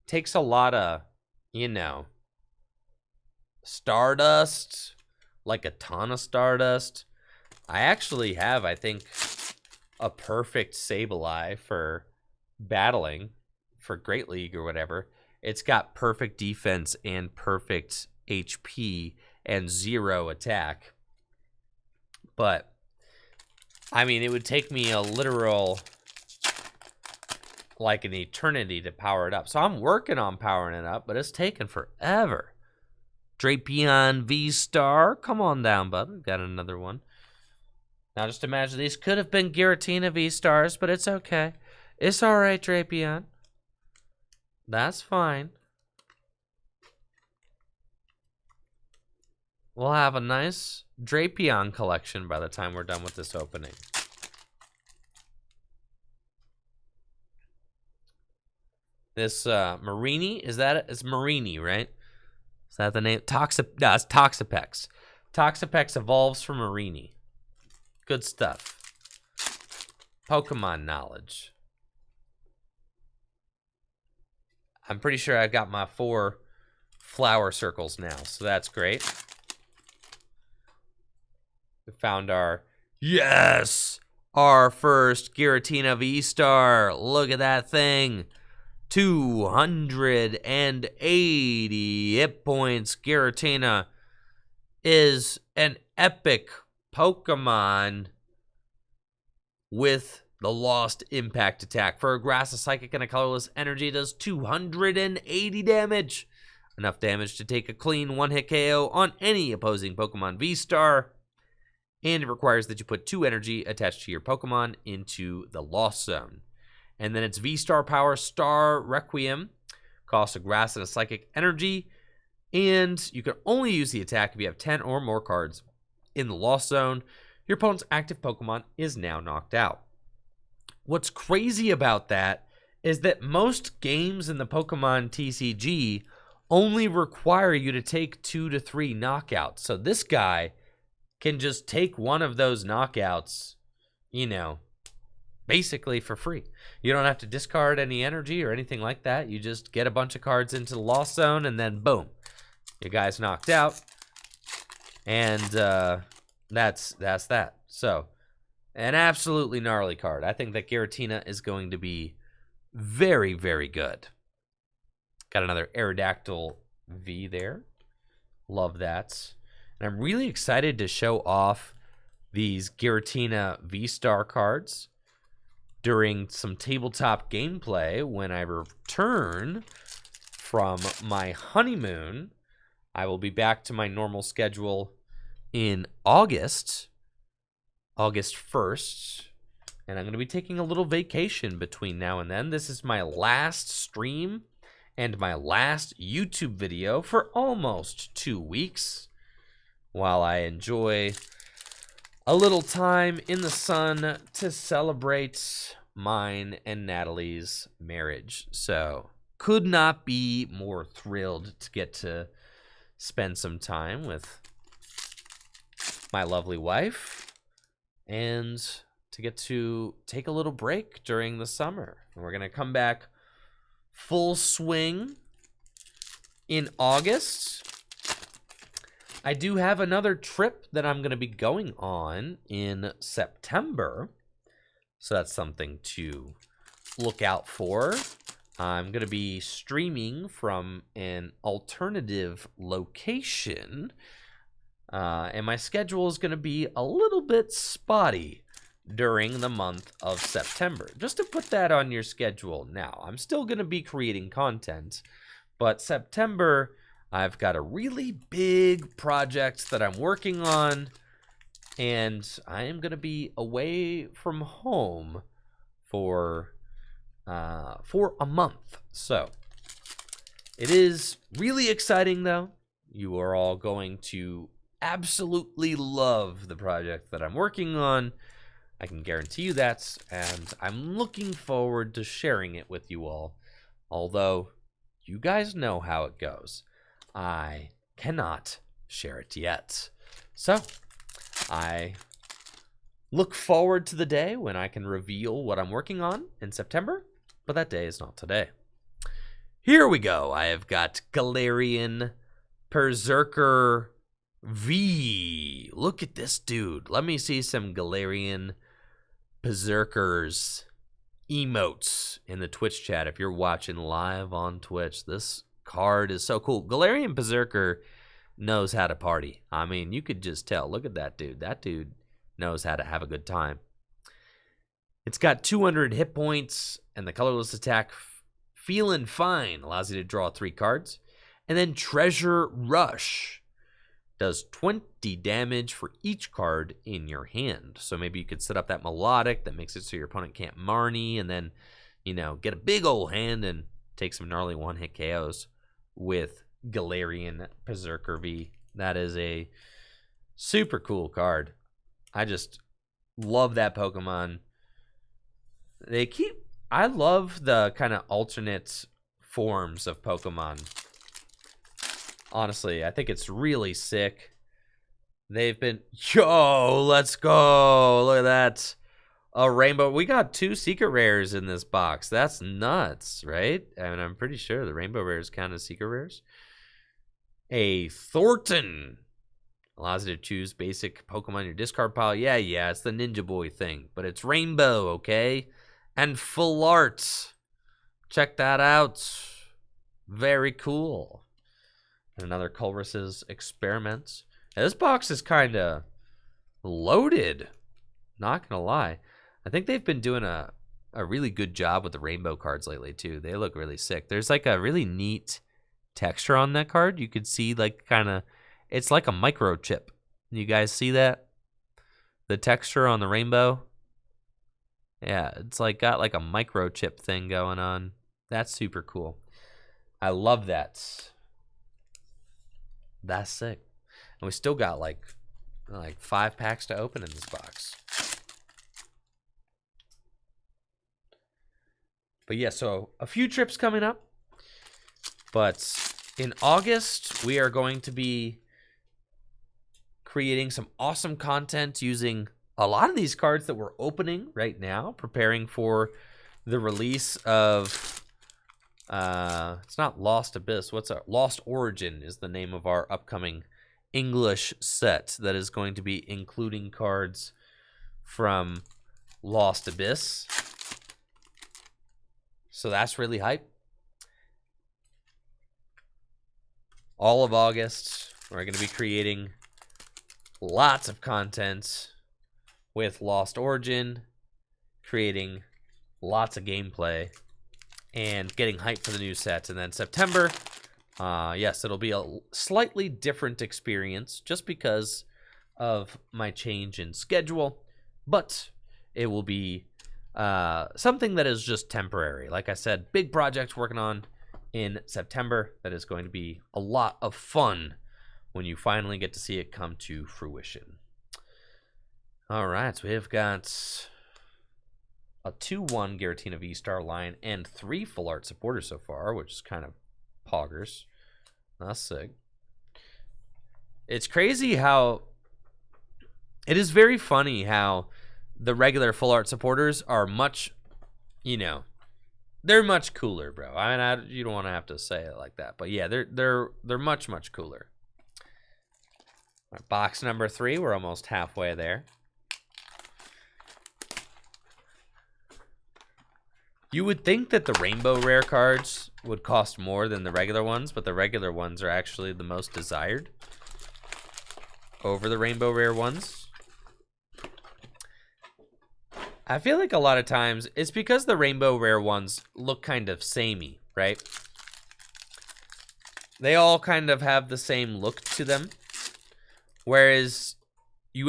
A: Takes a lot of, you know, Stardust. Like a ton of Stardust. I actually have, I think, a perfect Sableye for battling for Great League or whatever. It's got perfect defense and perfect HP and 0 attack. But I mean, it would take me a literal, like an eternity to power it up. So I'm working on powering it up, but it's taking forever. Drapion V-Star. Come on down, bud. We've got another one. Now just imagine these could have been Giratina V-Stars, but it's okay. It's all right, Drapion. That's fine. We'll have a nice Drapion collection by the time we're done with this opening. This Marini, is that it? It's Marini, right? Is that the name? No, it's Toxapex. Toxapex evolves from Marini. Good stuff. Pokemon knowledge. I'm pretty sure I've got my 4 flower circles now, so that's great. We found our, yes, our first Giratina V-Star. Look at that thing. 280 hit points. Giratina is an epic Pokemon with the Lost Impact Attack. For a grass, a psychic, and a colorless energy, does 280 damage. Enough damage to take a clean one-hit KO on any opposing Pokemon V-Star. And it requires that you put 2 energy attached to your Pokemon into the Lost Zone. And then its V-Star power, Star Requiem, costs a grass and a psychic energy. And you can only use the attack if you have 10 or more cards in the Lost Zone. Your opponent's active Pokemon is now knocked out. What's crazy about that is that most games in the Pokemon TCG only require you to take 2 to 3 knockouts. So this guy can just take one of those knockouts, basically for free. You don't have to discard any energy or anything like that. You just get a bunch of cards into the Lost Zone, and then boom, your guy's knocked out. And that's that. So, an absolutely gnarly card. I think that Giratina is going to be very, very good. Got another Aerodactyl V there. Love that. And I'm really excited to show off these Giratina V-Star cards during some tabletop gameplay when I return from my honeymoon. I will be back to my normal schedule in August 1st, and I'm going to be taking a little vacation between now and then. This is my last stream and my last YouTube video for almost 2 weeks while I enjoy a little time in the sun to celebrate mine and Natalie's marriage. So, could not be more thrilled to get to spend some time with my lovely wife and to get to take a little break during the summer. And we're going to come back full swing in August. I do have another trip that I'm going to be going on in September, so that's something to look out for. I'm going to be streaming from an alternative location, and my schedule is going to be a little bit spotty during the month of September. Just to put that on your schedule now. I'm still going to be creating content, but September, I've got a really big project that I'm working on, and I am going to be away from home for a month. So it is really exciting, though. You are all going to absolutely love the project that I'm working on. I can guarantee you that, and I'm looking forward to sharing it with you all. Although, you guys know how it goes. I cannot share it yet. So, I look forward to the day when I can reveal what I'm working on in September, but that day is not today. Here we go. I have got Galarian Berserker V. Look at this dude. Let me see some Galarian Berserkers emotes in the Twitch chat. If you're watching live on Twitch, this card is so cool. Galarian Berserker knows how to party. I mean, you could just tell. Look at that dude. That dude knows how to have a good time. It's got 200 hit points, and the colorless attack, Feeling Fine, allows you to draw 3 cards. And then Treasure Rush does 20 damage for each card in your hand. So maybe you could set up that melodic that makes it so your opponent can't Marnie, and then, get a big old hand and take some gnarly one-hit KOs with Galarian Berserker V. That is a super cool card. I just love that Pokemon. I love the kind of alternate forms of Pokemon. Honestly, I think it's really sick. They've been... Yo, let's go. Look at that. A rainbow. We got 2 secret rares in this box. That's nuts, right? I mean, I'm pretty sure the rainbow rares count as secret rares. A Thornton. Allows you to choose basic Pokemon in your discard pile. Yeah, it's the Ninja Boy thing. But it's rainbow, okay? And full art. Check that out. Very cool. Another Culver's Experiments. Now, this box is kind of loaded. Not going to lie. I think they've been doing a really good job with the rainbow cards lately too. They look really sick. There's like a really neat texture on that card. You could see like kind of, it's like a microchip. You guys see that? The texture on the rainbow? Yeah, it's like got like a microchip thing going on. That's super cool. I love that. That's sick. And we still got like 5 packs to open in this box. But yeah, so a few trips coming up. But in August, we are going to be creating some awesome content using a lot of these cards that we're opening right now, preparing for the release of, it's not Lost Abyss. Lost Origin is the name of our upcoming English set that is going to be including cards from Lost Abyss. So that's really hype. All of August, we're going to be creating lots of content with Lost Origin, creating lots of gameplay, and getting hyped for the new sets. And then September, yes, it'll be a slightly different experience just because of my change in schedule, but it will be something that is just temporary. Like I said, big project working on in September that is going to be a lot of fun when you finally get to see it come to fruition. All right, so we've got a 2-1 Giratina V-Star line and 3 full art supporters so far, which is kind of poggers. That's sick. It's crazy how it is very funny how the regular full art supporters are much, they're much cooler, bro. I mean, you don't want to have to say it like that, but yeah, they're much cooler. All right, box number 3, we're almost halfway there. You would think that the rainbow rare cards would cost more than the regular ones, but the regular ones are actually the most desired over the rainbow rare ones. I feel like a lot of times it's because the rainbow rare ones look kind of samey, right? They all kind of have the same look to them. Whereas you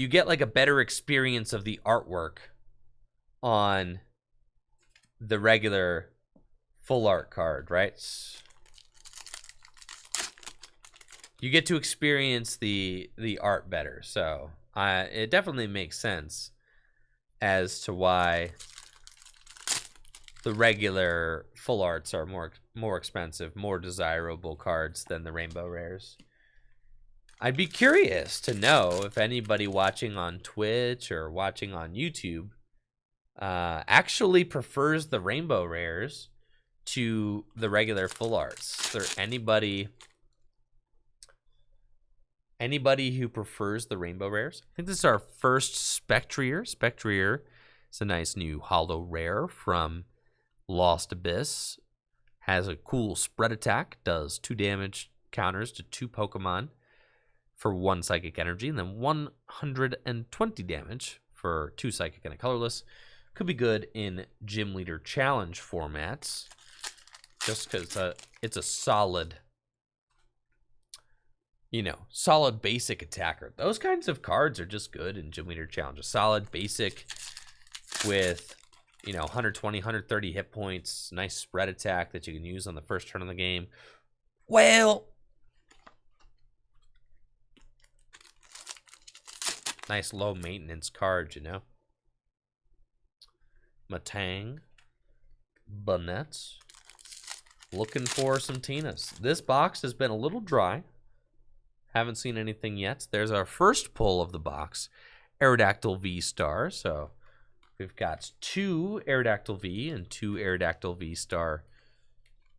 A: get like a better experience of the artwork on the regular full art card, right? You get to experience the art better. So it definitely makes sense as to why the regular full arts are more expensive, more desirable cards than the rainbow rares. I'd be curious to know if anybody watching on Twitch or watching on YouTube actually prefers the rainbow rares to the regular full arts. Is there anybody who prefers the rainbow rares? I think this is our first Spectrier. Spectrier is a nice new holo rare from Lost Abyss. Has a cool spread attack, does 2 damage, counters to 2 Pokemon for 1 psychic energy, and then 120 damage for 2 psychic and a colorless. Could be good in Gym Leader Challenge formats, just because it's a solid, solid basic attacker. Those kinds of cards are just good in Gym Leader Challenge. A solid basic with, 120, 130 hit points, nice spread attack that you can use on the first turn of the game. Well, nice low maintenance card, Matang, Bunnets. Looking for some Tinas. This box has been a little dry. Haven't seen anything yet. There's our first pull of the box. Aerodactyl V-Star. So we've got 2 Aerodactyl V and 2 Aerodactyl V-Star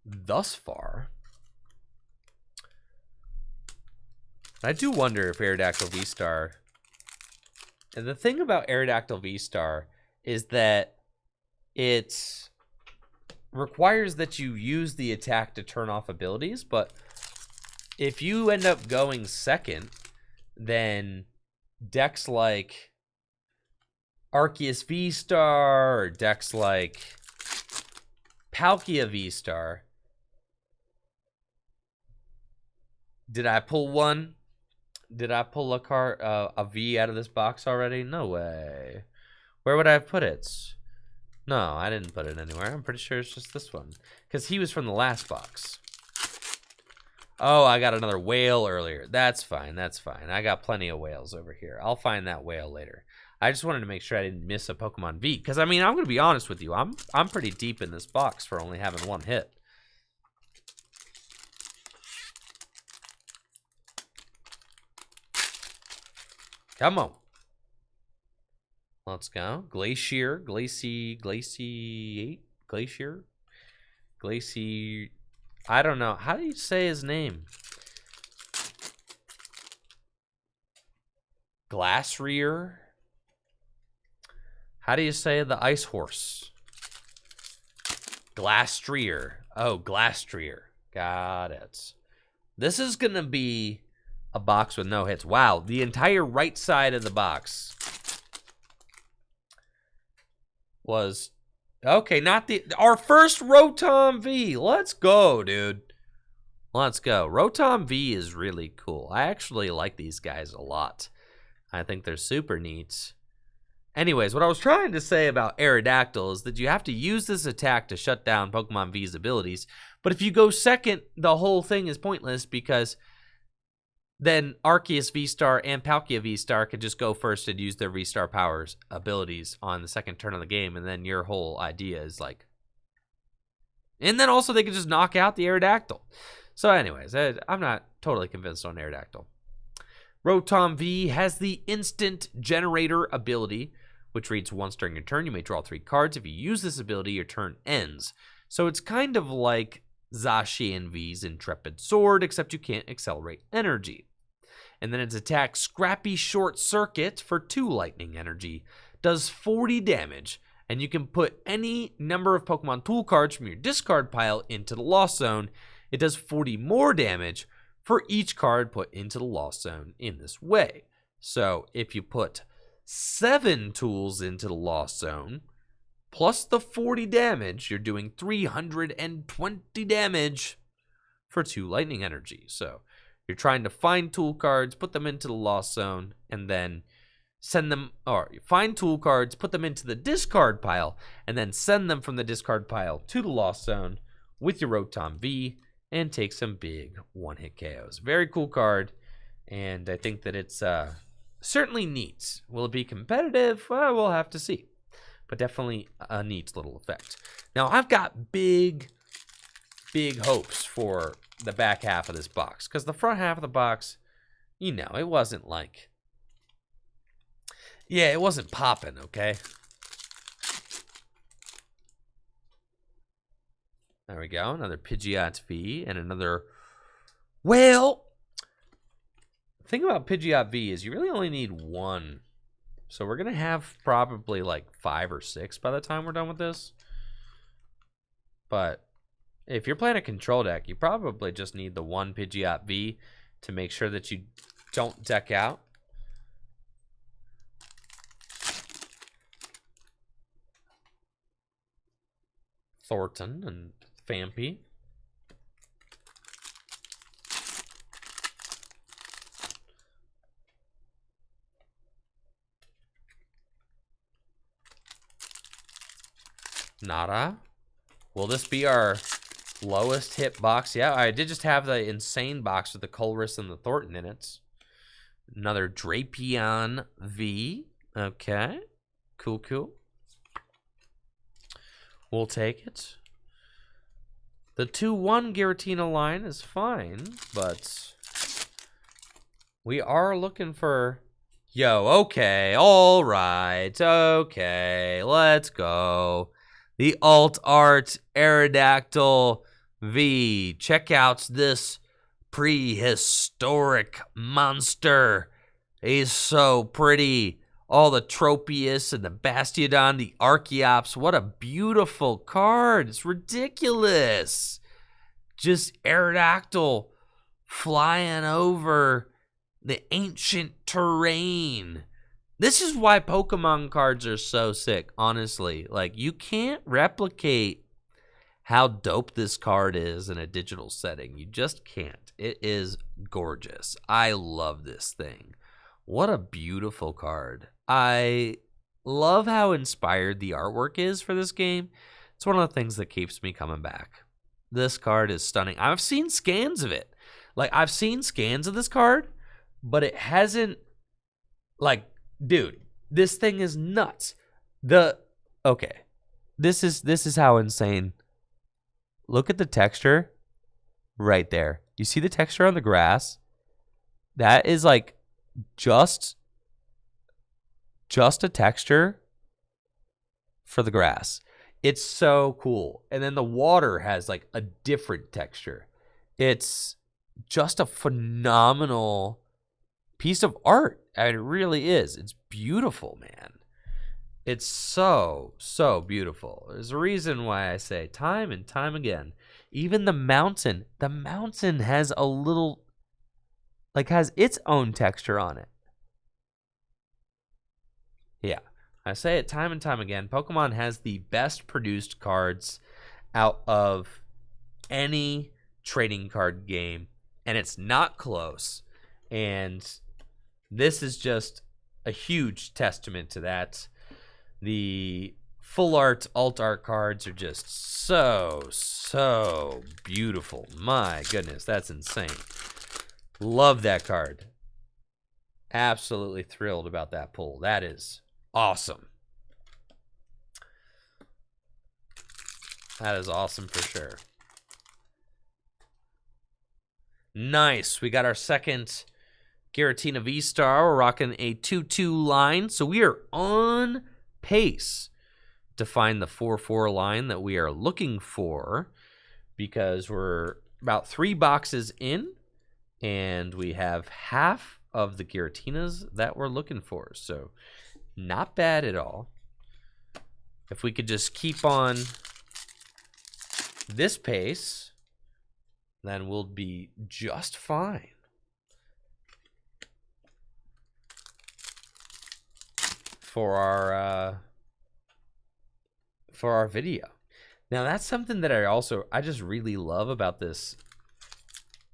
A: thus far. I do wonder if Aerodactyl V-Star... And the thing about Aerodactyl V-Star is that it requires that you use the attack to turn off abilities, but if you end up going second, then decks like Arceus V-Star or decks like Palkia V-Star. Did I pull one? Did I pull a card, a V out of this box already? No way. Where would I have put it? No, I didn't put it anywhere. I'm pretty sure it's just this one. Because he was from the last box. Oh, I got another whale earlier. That's fine, that's fine. I got plenty of whales over here. I'll find that whale later. I just wanted to make sure I didn't miss a Pokemon V. Because, I mean, I'm going to be honest with you. I'm pretty deep in this box for only having one hit. Come on. Let's go. Glacier. I don't know. How do you say his name? Glassrear. How do you say the ice horse? Glastrier. Oh, Glastrier. Got it. This is going to be a box with no hits. Wow, the entire right side of the box was... Okay, not the... Our first Rotom V. Let's go, dude. Let's go. Rotom V is really cool. I actually like these guys a lot. I think they're super neat. Anyways, what I was trying to say about Aerodactyl is that you have to use this attack to shut down Pokemon V's abilities. But if you go second, the whole thing is pointless because then Arceus V-Star and Palkia V-Star could just go first and use their V-Star powers abilities on the second turn of the game, and then your whole idea is like... And then also they could just knock out the Aerodactyl. So anyways, I'm not totally convinced on Aerodactyl. Rotom V has the Instant Generator ability, which reads once during your turn, you may draw 3 cards. If you use this ability, your turn ends. So it's kind of like Zacian V's Intrepid Sword, except you can't accelerate energy. And then its attack, Scrappy Short Circuit, for 2 lightning energy, does 40 damage, and you can put any number of Pokemon tool cards from your discard pile into the Lost Zone. It does 40 more damage for each card put into the Lost Zone in this way. So if you put 7 tools into the Lost Zone, plus the 40 damage, you're doing 320 damage for 2 lightning energy. So you're trying to find tool cards, put them into the Lost Zone, and then send them, or find tool cards, put them into the discard pile, and then send them from the discard pile to the Lost Zone with your Rotom V, and take some big one-hit KOs. Very cool card, and I think that it's certainly neat. Will it be competitive? Well, we'll have to see. But definitely a neat little effect. Now, I've got big hopes for the back half of this box, because the front half of the box, you know, it wasn't like... Yeah, it wasn't popping, okay? There we go. Another Pidgeot V and another... Well, the thing about Pidgeot V is you really only need 1. So we're going to have probably like 5 or 6 by the time we're done with this. But if you're playing a control deck, you probably just need the 1 Pidgeot V to make sure that you don't deck out. Thornton and Fampy. Nada. Will this be our lowest hit box? Yeah, I did just have the insane box with the Colress and the Thornton in it. Another Drapion V. Okay. Cool, cool. We'll take it. The 2-1 Giratina line is fine, but we are looking for... Yo, okay, all right, okay, let's go. The Alt Art Aerodactyl V. Check out this prehistoric monster. He's so pretty. All the Tropius and the Bastiodon, the Archeops. What a beautiful card. It's ridiculous. Just Aerodactyl flying over the ancient terrain. This is why Pokemon cards are so sick, honestly. Like, you can't replicate how dope this card is in a digital setting. You just can't. It is gorgeous. I love this thing. What a beautiful card. I love how inspired the artwork is for this game. It's one of the things that keeps me coming back. This card is stunning. I've seen scans of it. Like, I've seen scans of this card, but it hasn't, like, dude, this thing is nuts. Okay. This is how insane. Look at the texture right there. You see the texture on the grass? That is like just a texture for the grass. It's so cool. And then the water has like a different texture. It's just a phenomenal piece of art. I mean, it really is. It's beautiful, man. It's so, so beautiful. There's a reason why I say time and time again, even the mountain has a little, like, has its own texture on it. Yeah, I say it time and time again. Pokemon has the best produced cards out of any trading card game, and it's not close. And this is just a huge testament to that. The full art, alt art cards are just so, so beautiful. My goodness, that's insane. Love that card. Absolutely thrilled about that pull. That is awesome. That is awesome for sure. Nice. We got our second Giratina V-Star. We're rocking a 2-2 line. So we are on pace to find the 4-4 line that we are looking for, because we're about 3 boxes in and we have half of the Giratinas that we're looking for. So not bad at all. If we could just keep on this pace, then we'll be just fine. For our video. Now that's something that I just really love about this.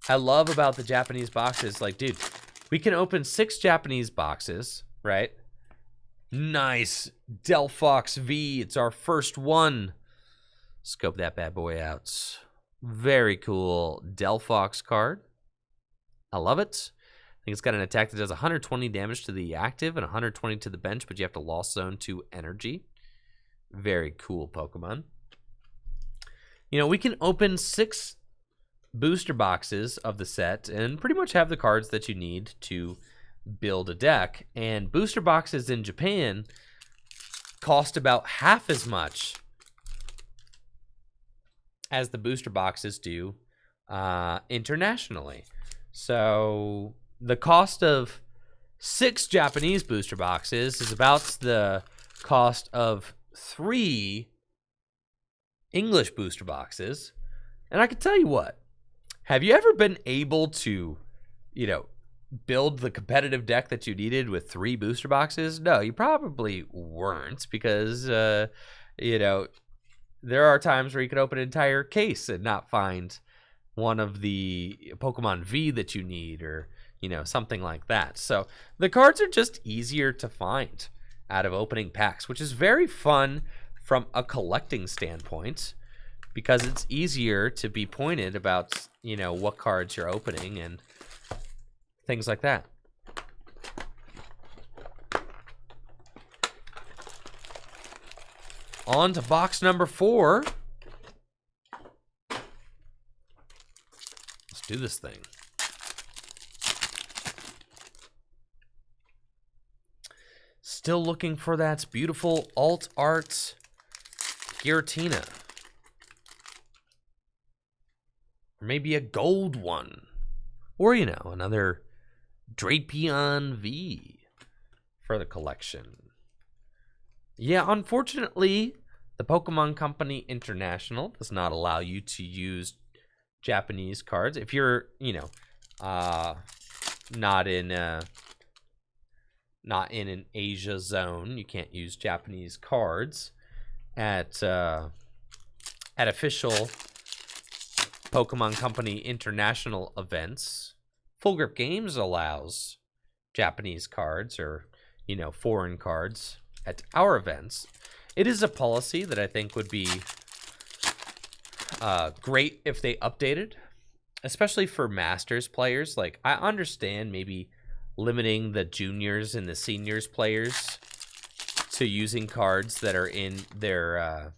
A: I love about the Japanese boxes. Like, dude, we can open 6 Japanese boxes, right? Nice. Delphox V. It's our first one. Scope that bad boy out. Very cool Delphox card. I love it. I think it's got an attack that does 120 damage to the active and 120 to the bench, but you have to lost zone 2 energy. Very cool Pokemon. You know, we can open 6 booster boxes of the set and pretty much have the cards that you need to build a deck. And booster boxes in Japan cost about half as much as the booster boxes do internationally. So the cost of 6 Japanese booster boxes is about the cost of 3 English booster boxes. And I can tell you what, have you ever been able to, you know, build the competitive deck that you needed with 3 booster boxes? No, you probably weren't, because, you know, there are times where you could open an entire case and not find one of the Pokemon V that you need, or, you know, something like that. So the cards are just easier to find out of opening packs, which is very fun from a collecting standpoint, because it's easier to be pointed about, you know, what cards you're opening and things like that. On to box number 4. Let's do this thing. Still looking for that beautiful alt art Giratina. Or maybe a gold one. Or, you know, another Drapion V for the collection. Yeah, unfortunately, the Pokemon Company International does not allow you to use Japanese cards. If you're, you know, not not in an Asia zone. You can't use Japanese cards at official Pokemon Company international events. Full Grip Games allows Japanese cards or, you know, foreign cards at our events. It is a policy that I think would be great if they updated, especially for Masters players. Like, I understand maybe limiting the juniors and the seniors players to using cards that are in their,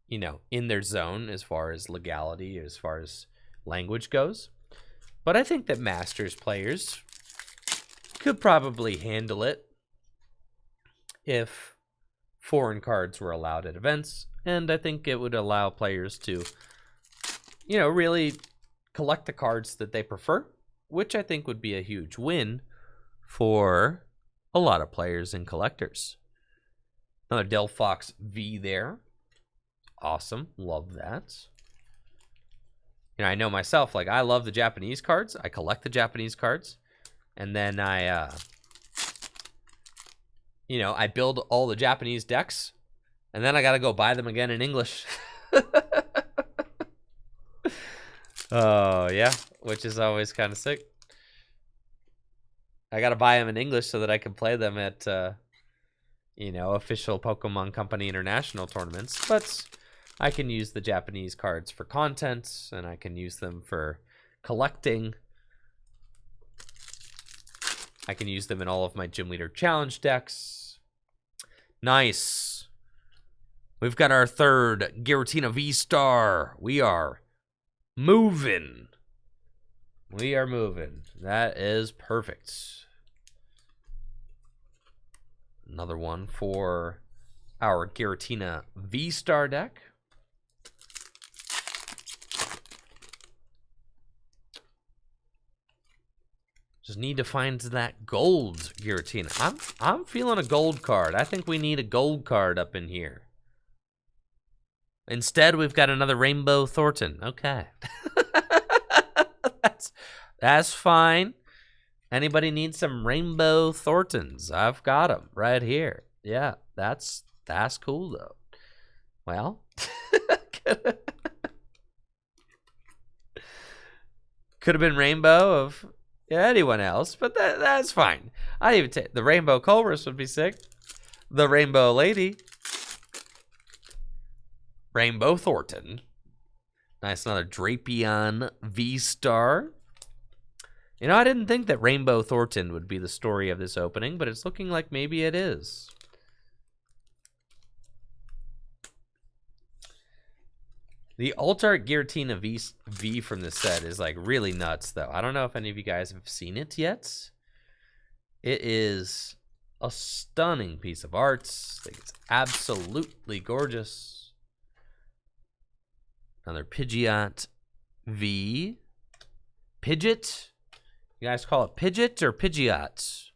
A: you know, in their zone as far as legality, as far as language goes. But I think that Masters players could probably handle it if foreign cards were allowed at events. And I think it would allow players to, you know, really collect the cards that they prefer, which I think would be a huge win for a lot of players and collectors. Another Delphox V there. Awesome. Love that. You know, I know myself, like, I love the Japanese cards. I collect the Japanese cards. And then I, you know, I build all the Japanese decks. And then I got to go buy them again in English. Oh, yeah. Which is always kind of sick. I got to buy them in English so that I can play them at, you know, official Pokemon Company international tournaments. But I can use the Japanese cards for content, and I can use them for collecting. I can use them in all of my Gym Leader Challenge decks. Nice. We've got our third Giratina V-Star. We are moving. We are moving. That is perfect. Another one for our Giratina V-Star deck. Just need to find that gold Giratina. I'm feeling a gold card. I think we need a gold card up in here. Instead, we've got another Rainbow Thornton. Okay. That's fine. Anybody need some Rainbow Thorntons? I've got them right here. Yeah, that's cool, though. Well, could have been Rainbow of anyone else, but that's fine. I even take the Rainbow Colress would be sick. The Rainbow Lady. Rainbow Thornton. Nice, another Drapion V-Star. You know, I didn't think that Rainbow Thornton would be the story of this opening, but it's looking like maybe it is. The Alt-Art Giratina V from this set is like really nuts, though. I don't know if any of you guys have seen it yet. It is a stunning piece of art. I think it's absolutely gorgeous. Another Pidgeot V. Pidgeot? You guys call it Pidgeot or Pidgeot?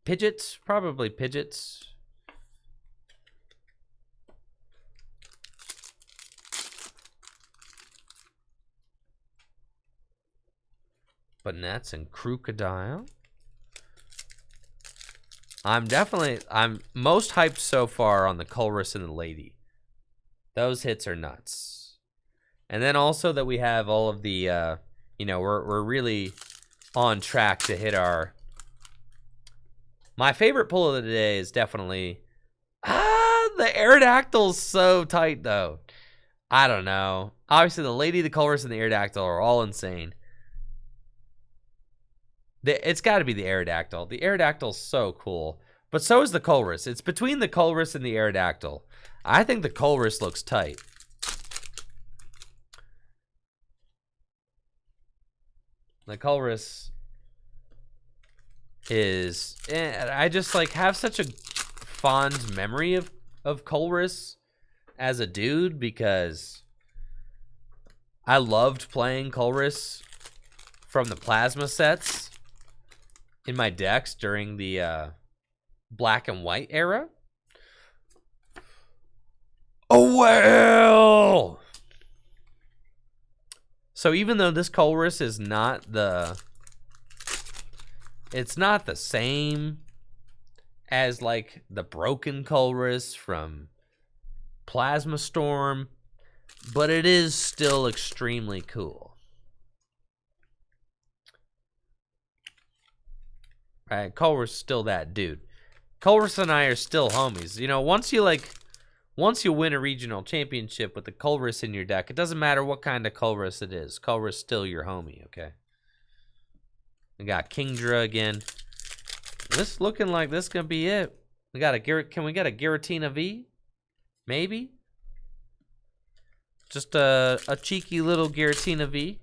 A: Pidgeot? Probably Pidgeot. Bonnets and Crocodile. I'm most hyped so far on the Colress and the Lady. Those hits are nuts. And then also that we have all of the, you know, we're really on track to hit our... My favorite pull of the day is definitely... the Aerodactyl's so tight, though. I don't know. Obviously, the Lady, the Colress, and the Aerodactyl are all insane. It's got to be the Aerodactyl. The Aerodactyl's so cool. But so is the Colress. It's between the Colress and the Aerodactyl. I think the Colress looks tight. The Colress is... I just like have such a fond memory of Colress as a dude because I loved playing Colress from the plasma sets in my decks during the black and white era. Oh, well! So even though this Colress is not the It's not the same as like the broken Colress from Plasma Storm, but it is still extremely cool. Right, Colress still that dude. Colress and I are still homies. You know, once you win a regional championship with the Colress in your deck, it doesn't matter what kind of Colress it is. Colress still your homie, okay? We got Kingdra again. This looking like this gonna be it. We got can we get a Giratina V? Maybe? Just a cheeky little Giratina V.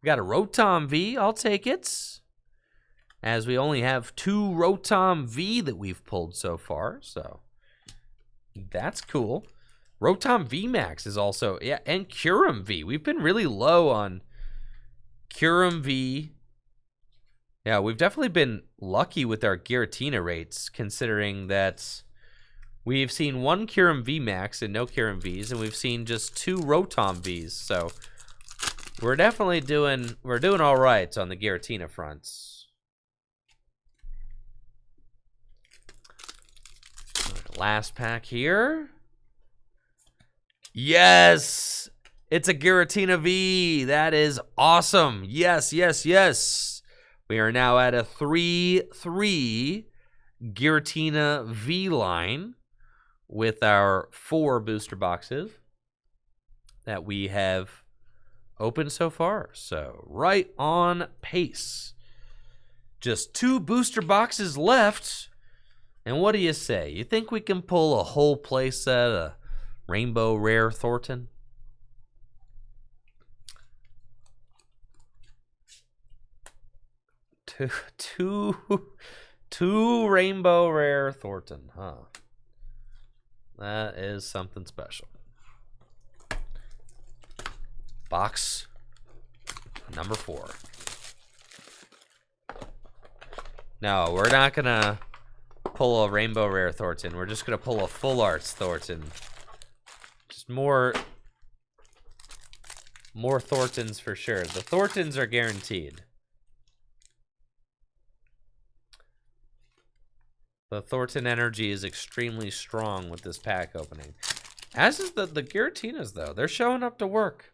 A: We got a Rotom V, I'll take it. As we only have 2 Rotom V that we've pulled so far, so that's cool. Rotom V Max is also, yeah, and Kyurem V. We've been really low on Kyurem V. Yeah, we've definitely been lucky with our Giratina rates, considering that we've seen 1 Kyurem V Max and no Kyurem Vs, and we've seen just 2 Rotom Vs. So we're definitely doing all right on the Giratina fronts. Last pack here. Yes, it's a Giratina V. That is awesome. Yes, yes, yes. We are now at a 3-3 Giratina V line with our 4 booster boxes that we have opened so far. So right on pace. Just 2 booster boxes left. And what do you say? You think we can pull a whole playset of Rainbow Rare Thornton? Two Rainbow Rare Thornton, huh? That is something special. Box number 4. No, we're not gonna pull a Rainbow Rare Thornton. We're just gonna pull a Full Arts Thornton. Just more Thorntons for sure. The Thorntons are guaranteed. The Thornton energy is extremely strong with this pack opening. As is the Giratinas, though. They're showing up to work.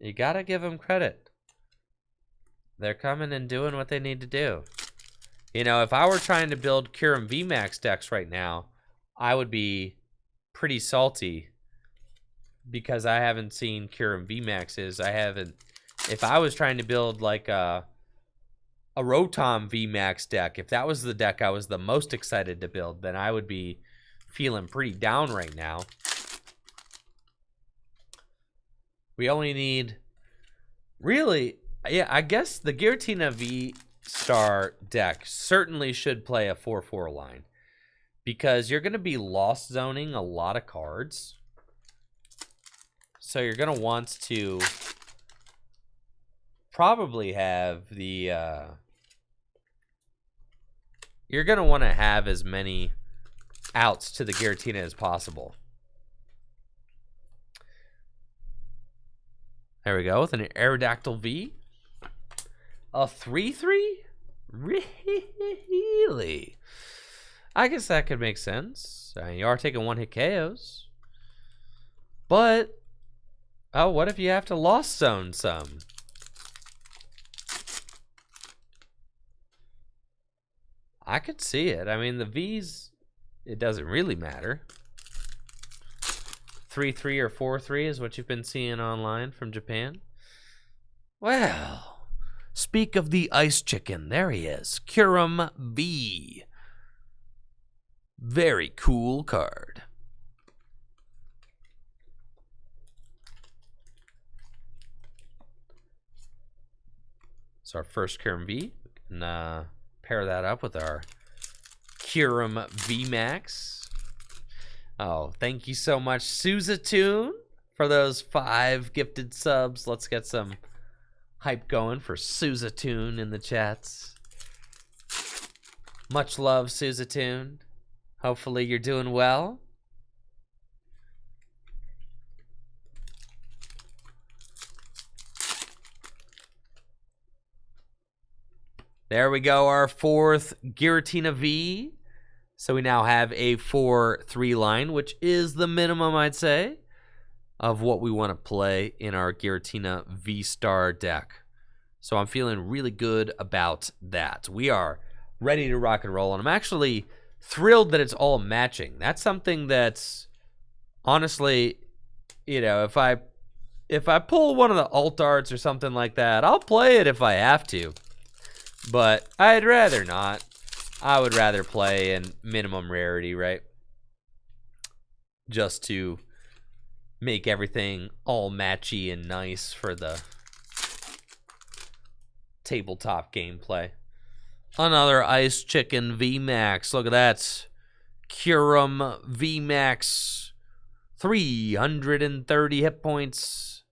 A: You gotta give them credit. They're coming and doing what they need to do. You know, if I were trying to build Kyurem VMAX decks right now, I would be pretty salty because I haven't seen Kyurem VMAXs. If I was trying to build like a Rotom VMAX deck, if that was the deck I was the most excited to build, then I would be feeling pretty down right now. We only need, really, yeah, I guess the Giratina V-Star deck certainly should play a 4-4 line because you're going to be lost zoning a lot of cards. So you're going to want to probably have the, you're going to want to have as many outs to the Giratina as possible. There we go, with an Aerodactyl V. A 3-3? Really? I guess that could make sense. I mean, you are taking one-hit KOs. But, oh, what if you have to lost zone some? I could see it. I mean, the V's, it doesn't really matter. 3-3 or 4-3 is what you've been seeing online from Japan. Well, speak of the ice chicken. There he is. Kyurem V. Very cool card. It's our first Kyurem V. We can pair that up with our Kyurem VMAX. Oh, thank you so much, Suzatoon, for those 5 gifted subs. Let's get some hype going for Suzatoon in the chats. Much love, Suzatoon. Hopefully you're doing well. There we go, our fourth Giratina V. So we now have a 4-3 line, which is the minimum, I'd say, of what we want to play in our Giratina V-Star deck. So I'm feeling really good about that. We are ready to rock and roll, and I'm actually thrilled that it's all matching. That's something that's, honestly, you know, if I pull one of the alt arts or something like that, I'll play it if I have to. But I'd rather not. I would rather play in minimum rarity, right? Just to make everything all matchy and nice for the tabletop gameplay. Another Ice Chicken VMAX. Look at that. Curum VMAX. 330 hit points.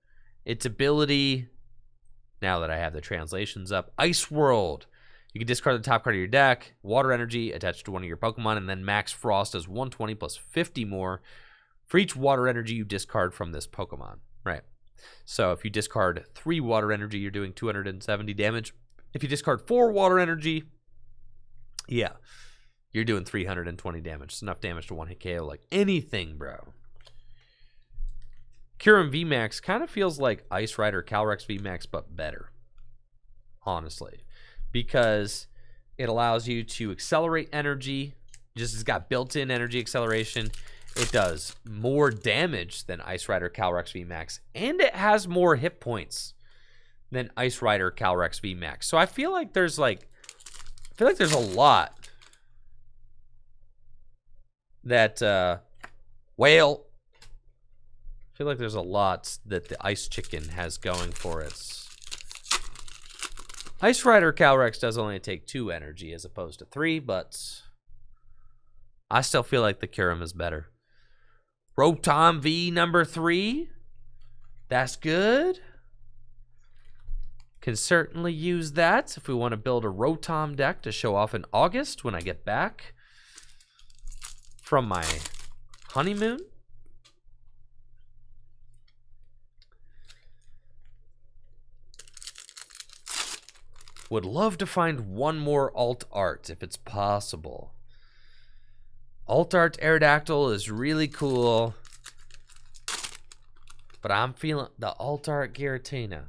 A: Its ability, now that I have the translations up, Ice World. You can discard the top card of your deck, water energy attached to one of your Pokemon, and then Max Frost does 120 plus 50 more for each water energy you discard from this Pokemon. Right. So if you discard 3 water energy, you're doing 270 damage. If you discard 4 water energy, yeah, you're doing 320 damage. It's enough damage to one-hit KO like anything, bro. Curum VMAX kind of feels like Ice Rider Calyrex VMAX, but better, honestly, because it allows you to accelerate energy. Just it's got built-in energy acceleration. It does more damage than Ice Rider Calyrex VMAX, and it has more hit points than Ice Rider Calyrex VMAX. So I feel like there's a lot that whale. I feel like there's a lot that the Ice Chicken has going for it. Ice Rider Calyrex does only take 2 energy as opposed to 3, but I still feel like the Curum is better. Rotom V number 3. That's good. Can certainly use that if we want to build a Rotom deck to show off in August when I get back from my honeymoon. Would love to find one more alt art if it's possible. Alt art Aerodactyl is really cool, but I'm feeling the alt art Giratina.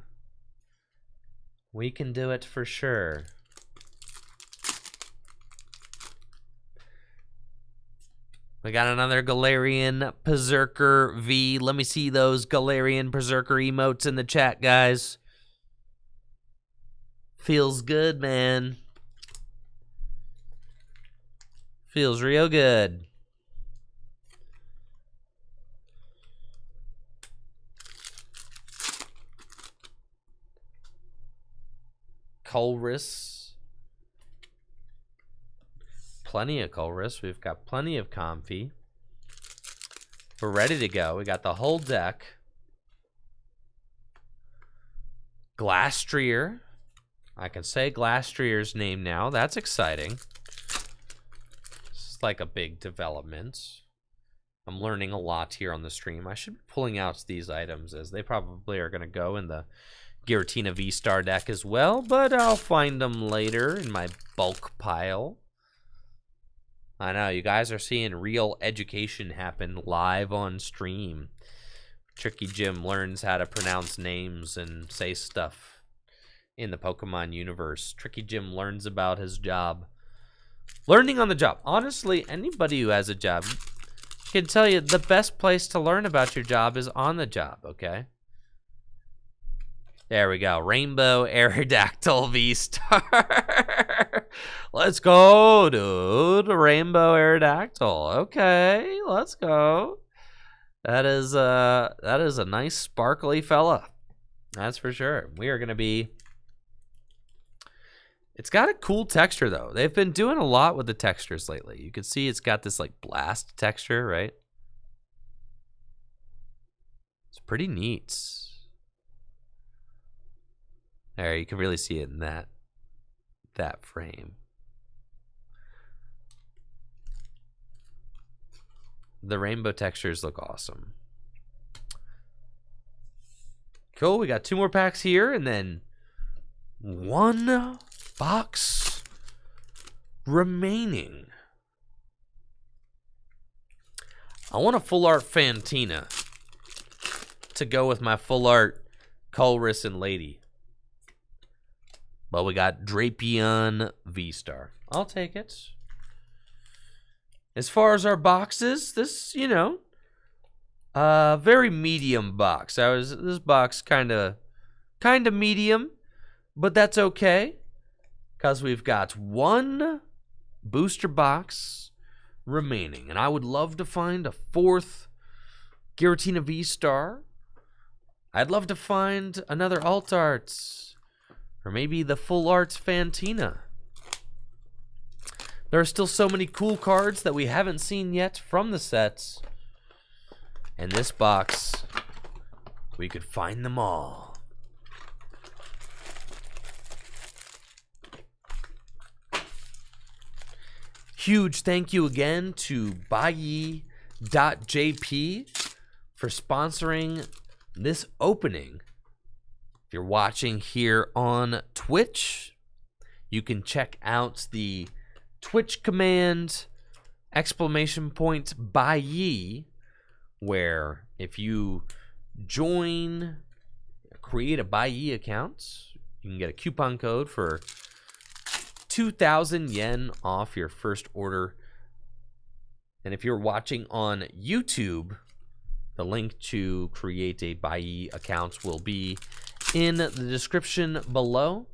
A: We can do it for sure. We got another Galarian Berserker V. Let me see those Galarian Berserker emotes in the chat, guys. Feels good, man. Feels real good. Colress. Plenty of Colress. We've got plenty of Comfey. We're ready to go. We got the whole deck. Glastrier. I can say Glastrier's name now. That's exciting. It's like a big development. I'm learning a lot here on the stream. I should be pulling out these items as they probably are going to go in the Giratina V-Star deck as well, but I'll find them later in my bulk pile. I know, you guys are seeing real education happen live on stream. Tricky Jim learns how to pronounce names and say stuff in the Pokemon universe. Tricky Jim learns about his job. Learning on the job. Honestly, anybody who has a job can tell you the best place to learn about your job is on the job, okay? There we go. Rainbow Aerodactyl V-Star. Let's go, dude. Rainbow Aerodactyl. Okay, let's go. That is a nice sparkly fella. That's for sure. We are going to be... It's got a cool texture, though. They've been doing a lot with the textures lately. You can see it's got this, like, blast texture, right? It's pretty neat. There, you can really see it in that frame. The rainbow textures look awesome. Cool, we got 2 more packs here, and then 1 box remaining. I want a full art Fantina to go with my full art Colress and Lady. But we got Drapion V-Star. I'll take it. As far as our boxes, this, you know, very medium box. This box kind of medium, but that's okay because we've got one booster box remaining, and I would love to find a fourth Giratina V-Star. I'd love to find another Alt Arts, or maybe the Full Arts Fantina. There are still so many cool cards that we haven't seen yet from the sets. In this box, we could find them all. Huge thank you again to Buyee.jp for sponsoring this opening. If you're watching here on Twitch, you can check out the Twitch command !Buyee, where if you create a Buyee account, you can get a coupon code for 2,000 yen off your first order. And if you're watching on YouTube, the link to create a Buyee account will be in the description below.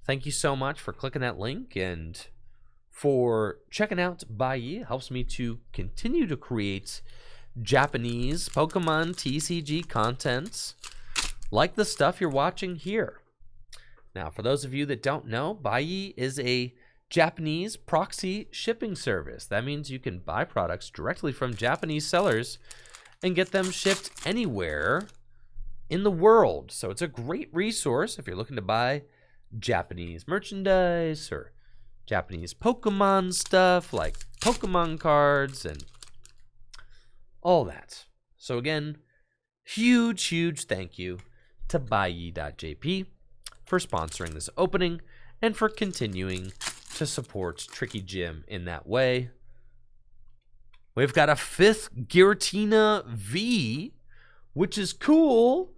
A: Thank you so much for clicking that link and for checking out Buyee. It helps me to continue to create Japanese Pokemon TCG content like the stuff you're watching here. Now, for those of you that don't know, Buyee is a Japanese proxy shipping service. That means you can buy products directly from Japanese sellers and get them shipped anywhere in the world. So it's a great resource if you're looking to buy Japanese merchandise or Japanese Pokemon stuff like Pokemon cards and all that. So again, huge thank you to Buyee.jp for sponsoring this opening and for continuing to support Tricky Jim in that way. We've got a fifth Giratina V, which is cool,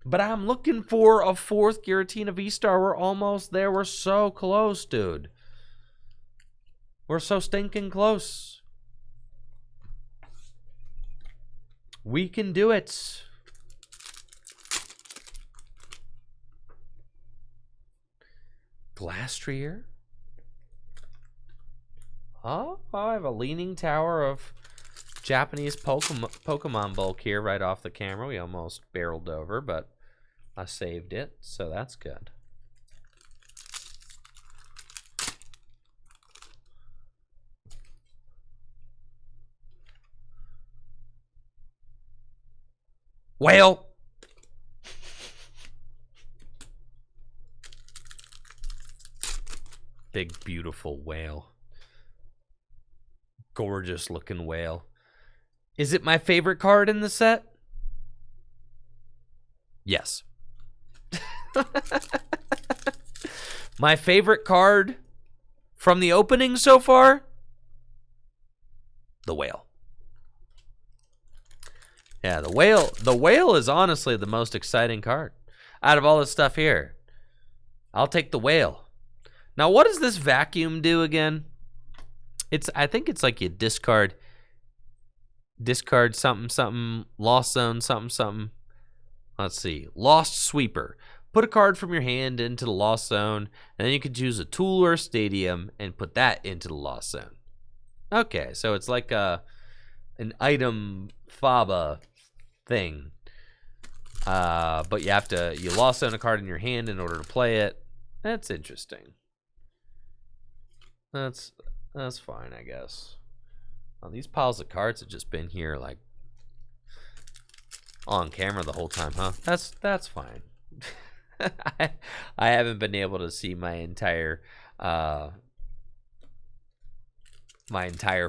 A: but I'm looking for a fourth Giratina V-Star. We're almost there. We're so close, dude. We're so stinking close. We can do it. Glastrier. Oh, I have a leaning tower of Japanese Pokemon bulk here right off the camera. We almost barreled over, but I saved it, so that's good. Whale. Big, beautiful whale. Gorgeous looking whale. Is it my favorite card in the set? Yes. My favorite card from the opening so far? The whale. Yeah, the whale is honestly the most exciting card out of all the stuff here. I'll take the whale. Now, what does this vacuum do again? I think it's like you discard something, lost zone something. Let's see. Lost Sweeper. Put a card from your hand into the lost zone, and then you can choose a tool or a stadium and put that into the lost zone. Okay, so it's like an item FABA thing. But you lost zone a card in your hand in order to play it. That's interesting. That's fine, I guess. Well, these piles of cards have just been here like on camera the whole time, huh? That's fine. I haven't been able to see my entire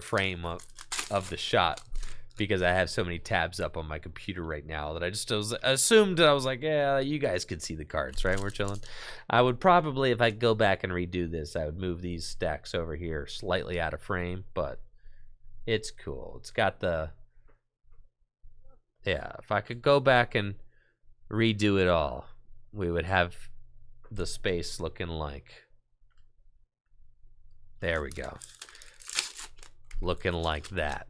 A: frame of the shot because I have so many tabs up on my computer right now that I just assumed that I was like, yeah, you guys could see the cards, right? We're chilling. I would probably, if I go back and redo this, I would move these stacks over here slightly out of frame, but it's cool. It's got the, yeah, if I could go back and redo it all, we would have the space looking like, there we go. Looking like that.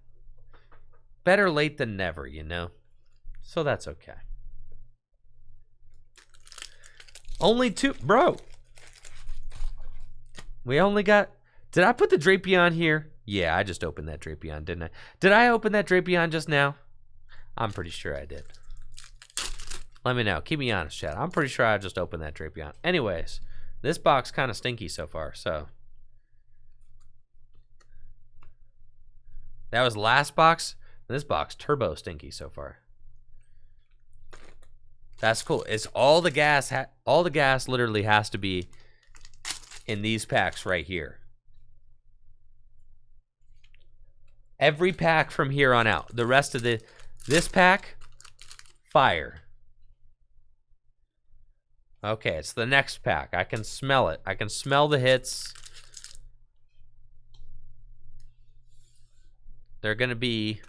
A: Better late than never, you know? So that's okay. Only 2, bro. We only got, did I put the Drapion here? Yeah, I just opened that Drapion, didn't I? Did I open that Drapion just now? I'm pretty sure I did. Let me know. Keep me honest, chat. I'm pretty sure I just opened that Drapion. Anyways, this box kind of stinky so far, so. That was the last box. This box turbo stinky so far. That's cool. It's all the gas. All the gas literally has to be in these packs right here. Every pack from here on out. The rest of this pack, fire. Okay, it's the next pack. I can smell it. I can smell the hits. They're gonna be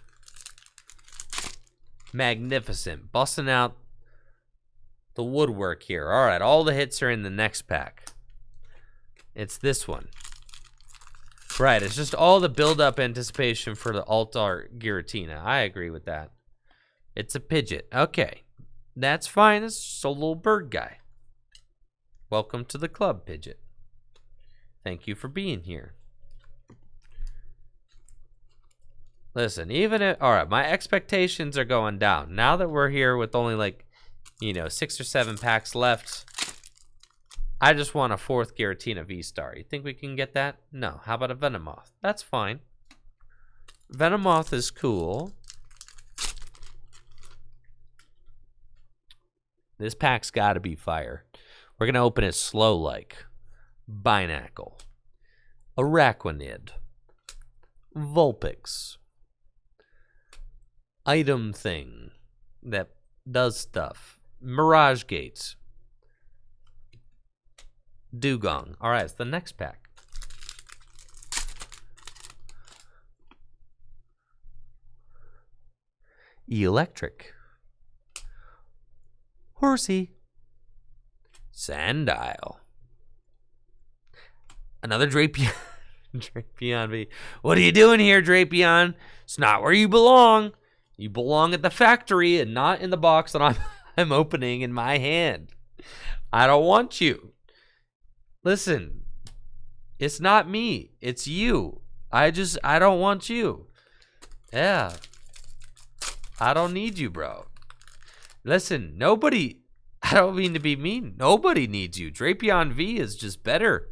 A: magnificent, busting out the woodwork here. All right, all the hits are in the next pack. It's this one. Right, it's just all the build-up anticipation for the Alt-Art Giratina. I agree with that. It's a Pidgeot. Okay, that's fine. It's just a little bird guy. Welcome to the club, Pidgeot. Thank you for being here. Listen, even if, all right, my expectations are going down. Now that we're here with only like, 6 or 7 packs left, I just want a 4th Giratina V-Star. You think we can get that? No. How about a Venomoth? That's fine. Venomoth is cool. This pack's got to be fire. We're going to open it slow like. Binacle. Araquanid. Vulpix. Item thing that does stuff. Mirage Gates. Dugong. All right, it's the next pack. Electric. Horsey. Sandile. Another Drapion. Drapion V. What are you doing here, Drapion? It's not where you belong. You belong at the factory and not in the box that I'm opening in my hand. I don't want you. Listen, it's not me. It's you. I don't want you. Yeah. I don't need you, bro. Listen, nobody, I don't mean to be mean. Nobody needs you. Drapion V is just better.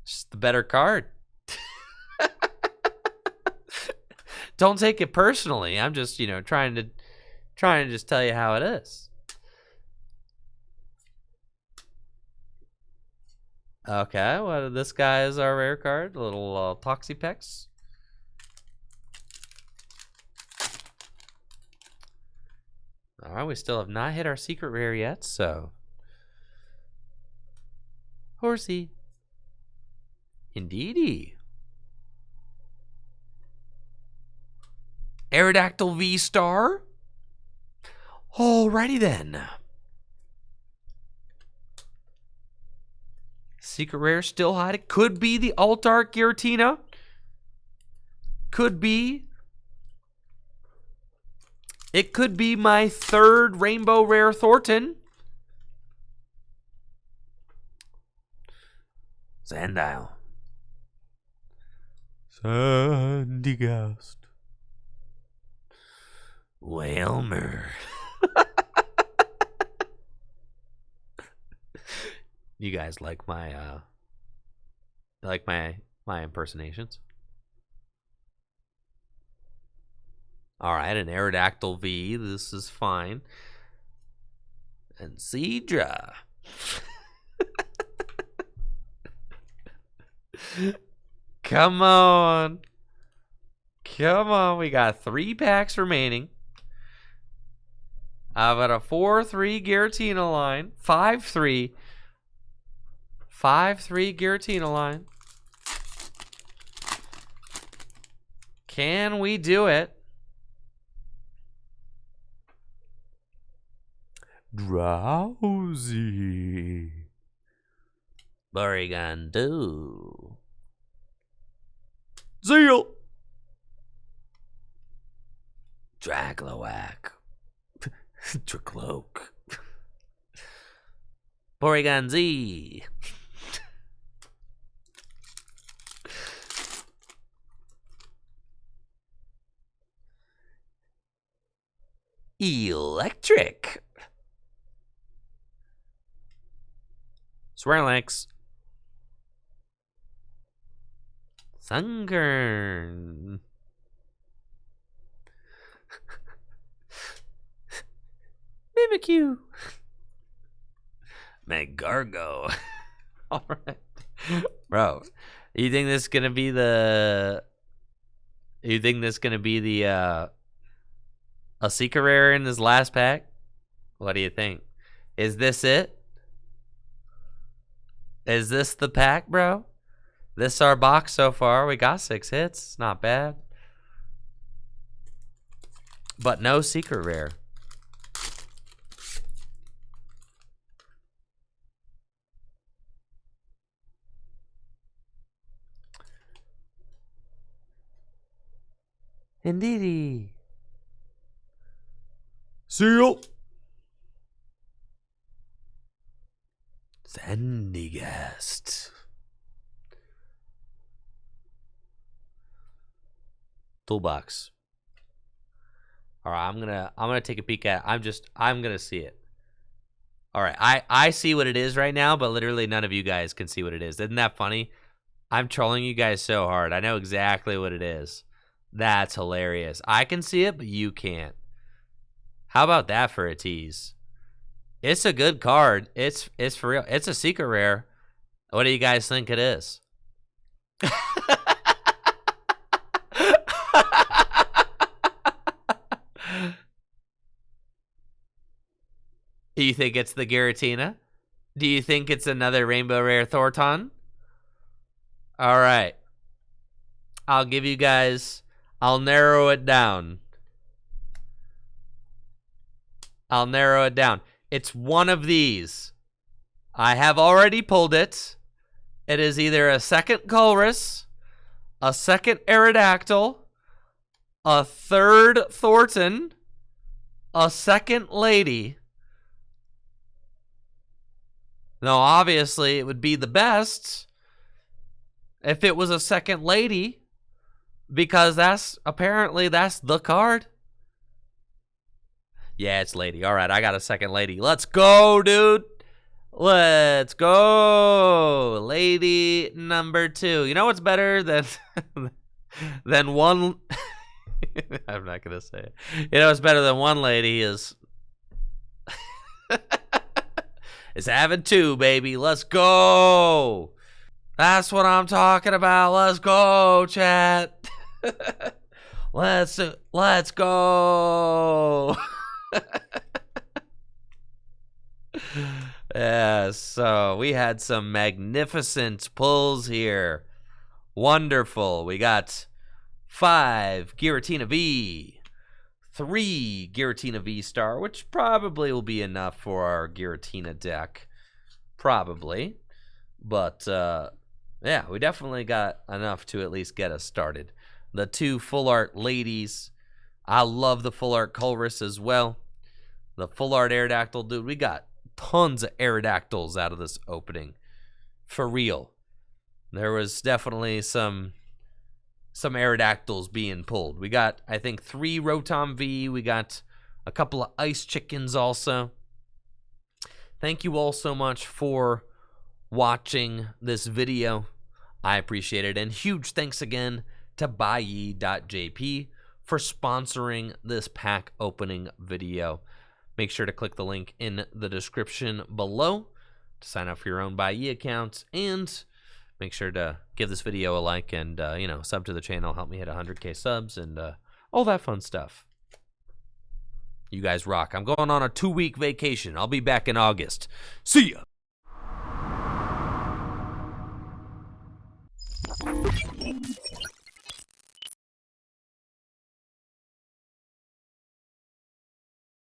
A: Just the better card. Don't take it personally. I'm just, trying to just tell you how it is. Okay, well, this guy is our rare card. A little Toxapex. All right, we still have not hit our secret rare yet, so. Horsey. Indeedy. Aerodactyl V-Star. Alrighty then. Secret rare still hiding. Could be the Alt-Art Giratina. Could be. It could be my 3rd Rainbow Rare Thornton. Sandile. Sandygast. Whalmer. You guys like my my impersonations? All right, an Aerodactyl V. This is fine. And Cedra. Come on. Come on, we got 3 packs remaining. I've got a 4-3 Giratina line. 5-3. 5-3 Giratina line. Can we do it? Drowsy. Barigandu. Zeal. Dragloak. Tricloak. Porygon Z. Electric. Swirlix. Sunkern. Mimikyu. Megargo. All right. Bro, you think this is going to be the... You think this is going to be the... a secret rare in this last pack? What do you think? Is this it? Is this the pack, bro? This is our box so far. We got 6 hits. Not bad. But no secret rare. Indeedy. Seal. Sandygast. Toolbox. All right, I'm gonna take a peek at it. I'm gonna see it. All right, I see what it is right now, but literally none of you guys can see what it is. Isn't that funny? I'm trolling you guys so hard. I know exactly what it is. That's hilarious. I can see it, but you can't. How about that for a tease? It's a good card. It's for real. It's a secret rare. What do you guys think it is? Do you think it's the Giratina? Do you think it's another Rainbow Rare Thorton? All right. I'll give you guys... I'll narrow it down. I'll narrow it down. It's one of these. I have already pulled it. It is either a second Colress, a second Aerodactyl, a third Thorton, a second Lady. Now, obviously, it would be the best if it was a second Lady, because that's the card. Yeah, it's Lady. All right, I got a second Lady. Let's go, dude. Let's go. Lady number 2. You know what's better than than one? I'm not gonna say it. You know what's better than one lady is is having 2, baby. Let's go. That's what I'm talking about. Let's go, chat. Let's go. Yeah, so we had some magnificent pulls here. Wonderful. We got 5 Giratina V, 3 Giratina V Star, which probably will be enough for our Giratina deck. Probably. But, yeah, we definitely got enough to at least get us started. The 2 full art ladies. I love the full art Colress as well. The full art Aerodactyl, dude, we got tons of Aerodactyls out of this opening. For real. There was definitely some Aerodactyls being pulled. We got, I think, 3 Rotom V. We got a couple of Ice Chickens also. Thank you all so much for watching this video. I appreciate it. And huge thanks again to buyye.jp for sponsoring this pack opening video. Make sure to click the link in the description below to sign up for your own Buyye account, and Make sure to give this video a like and, sub to the channel. Help me hit 100K subs and all that fun stuff. You guys rock. I'm going on a 2-week vacation. I'll be back in August. See ya!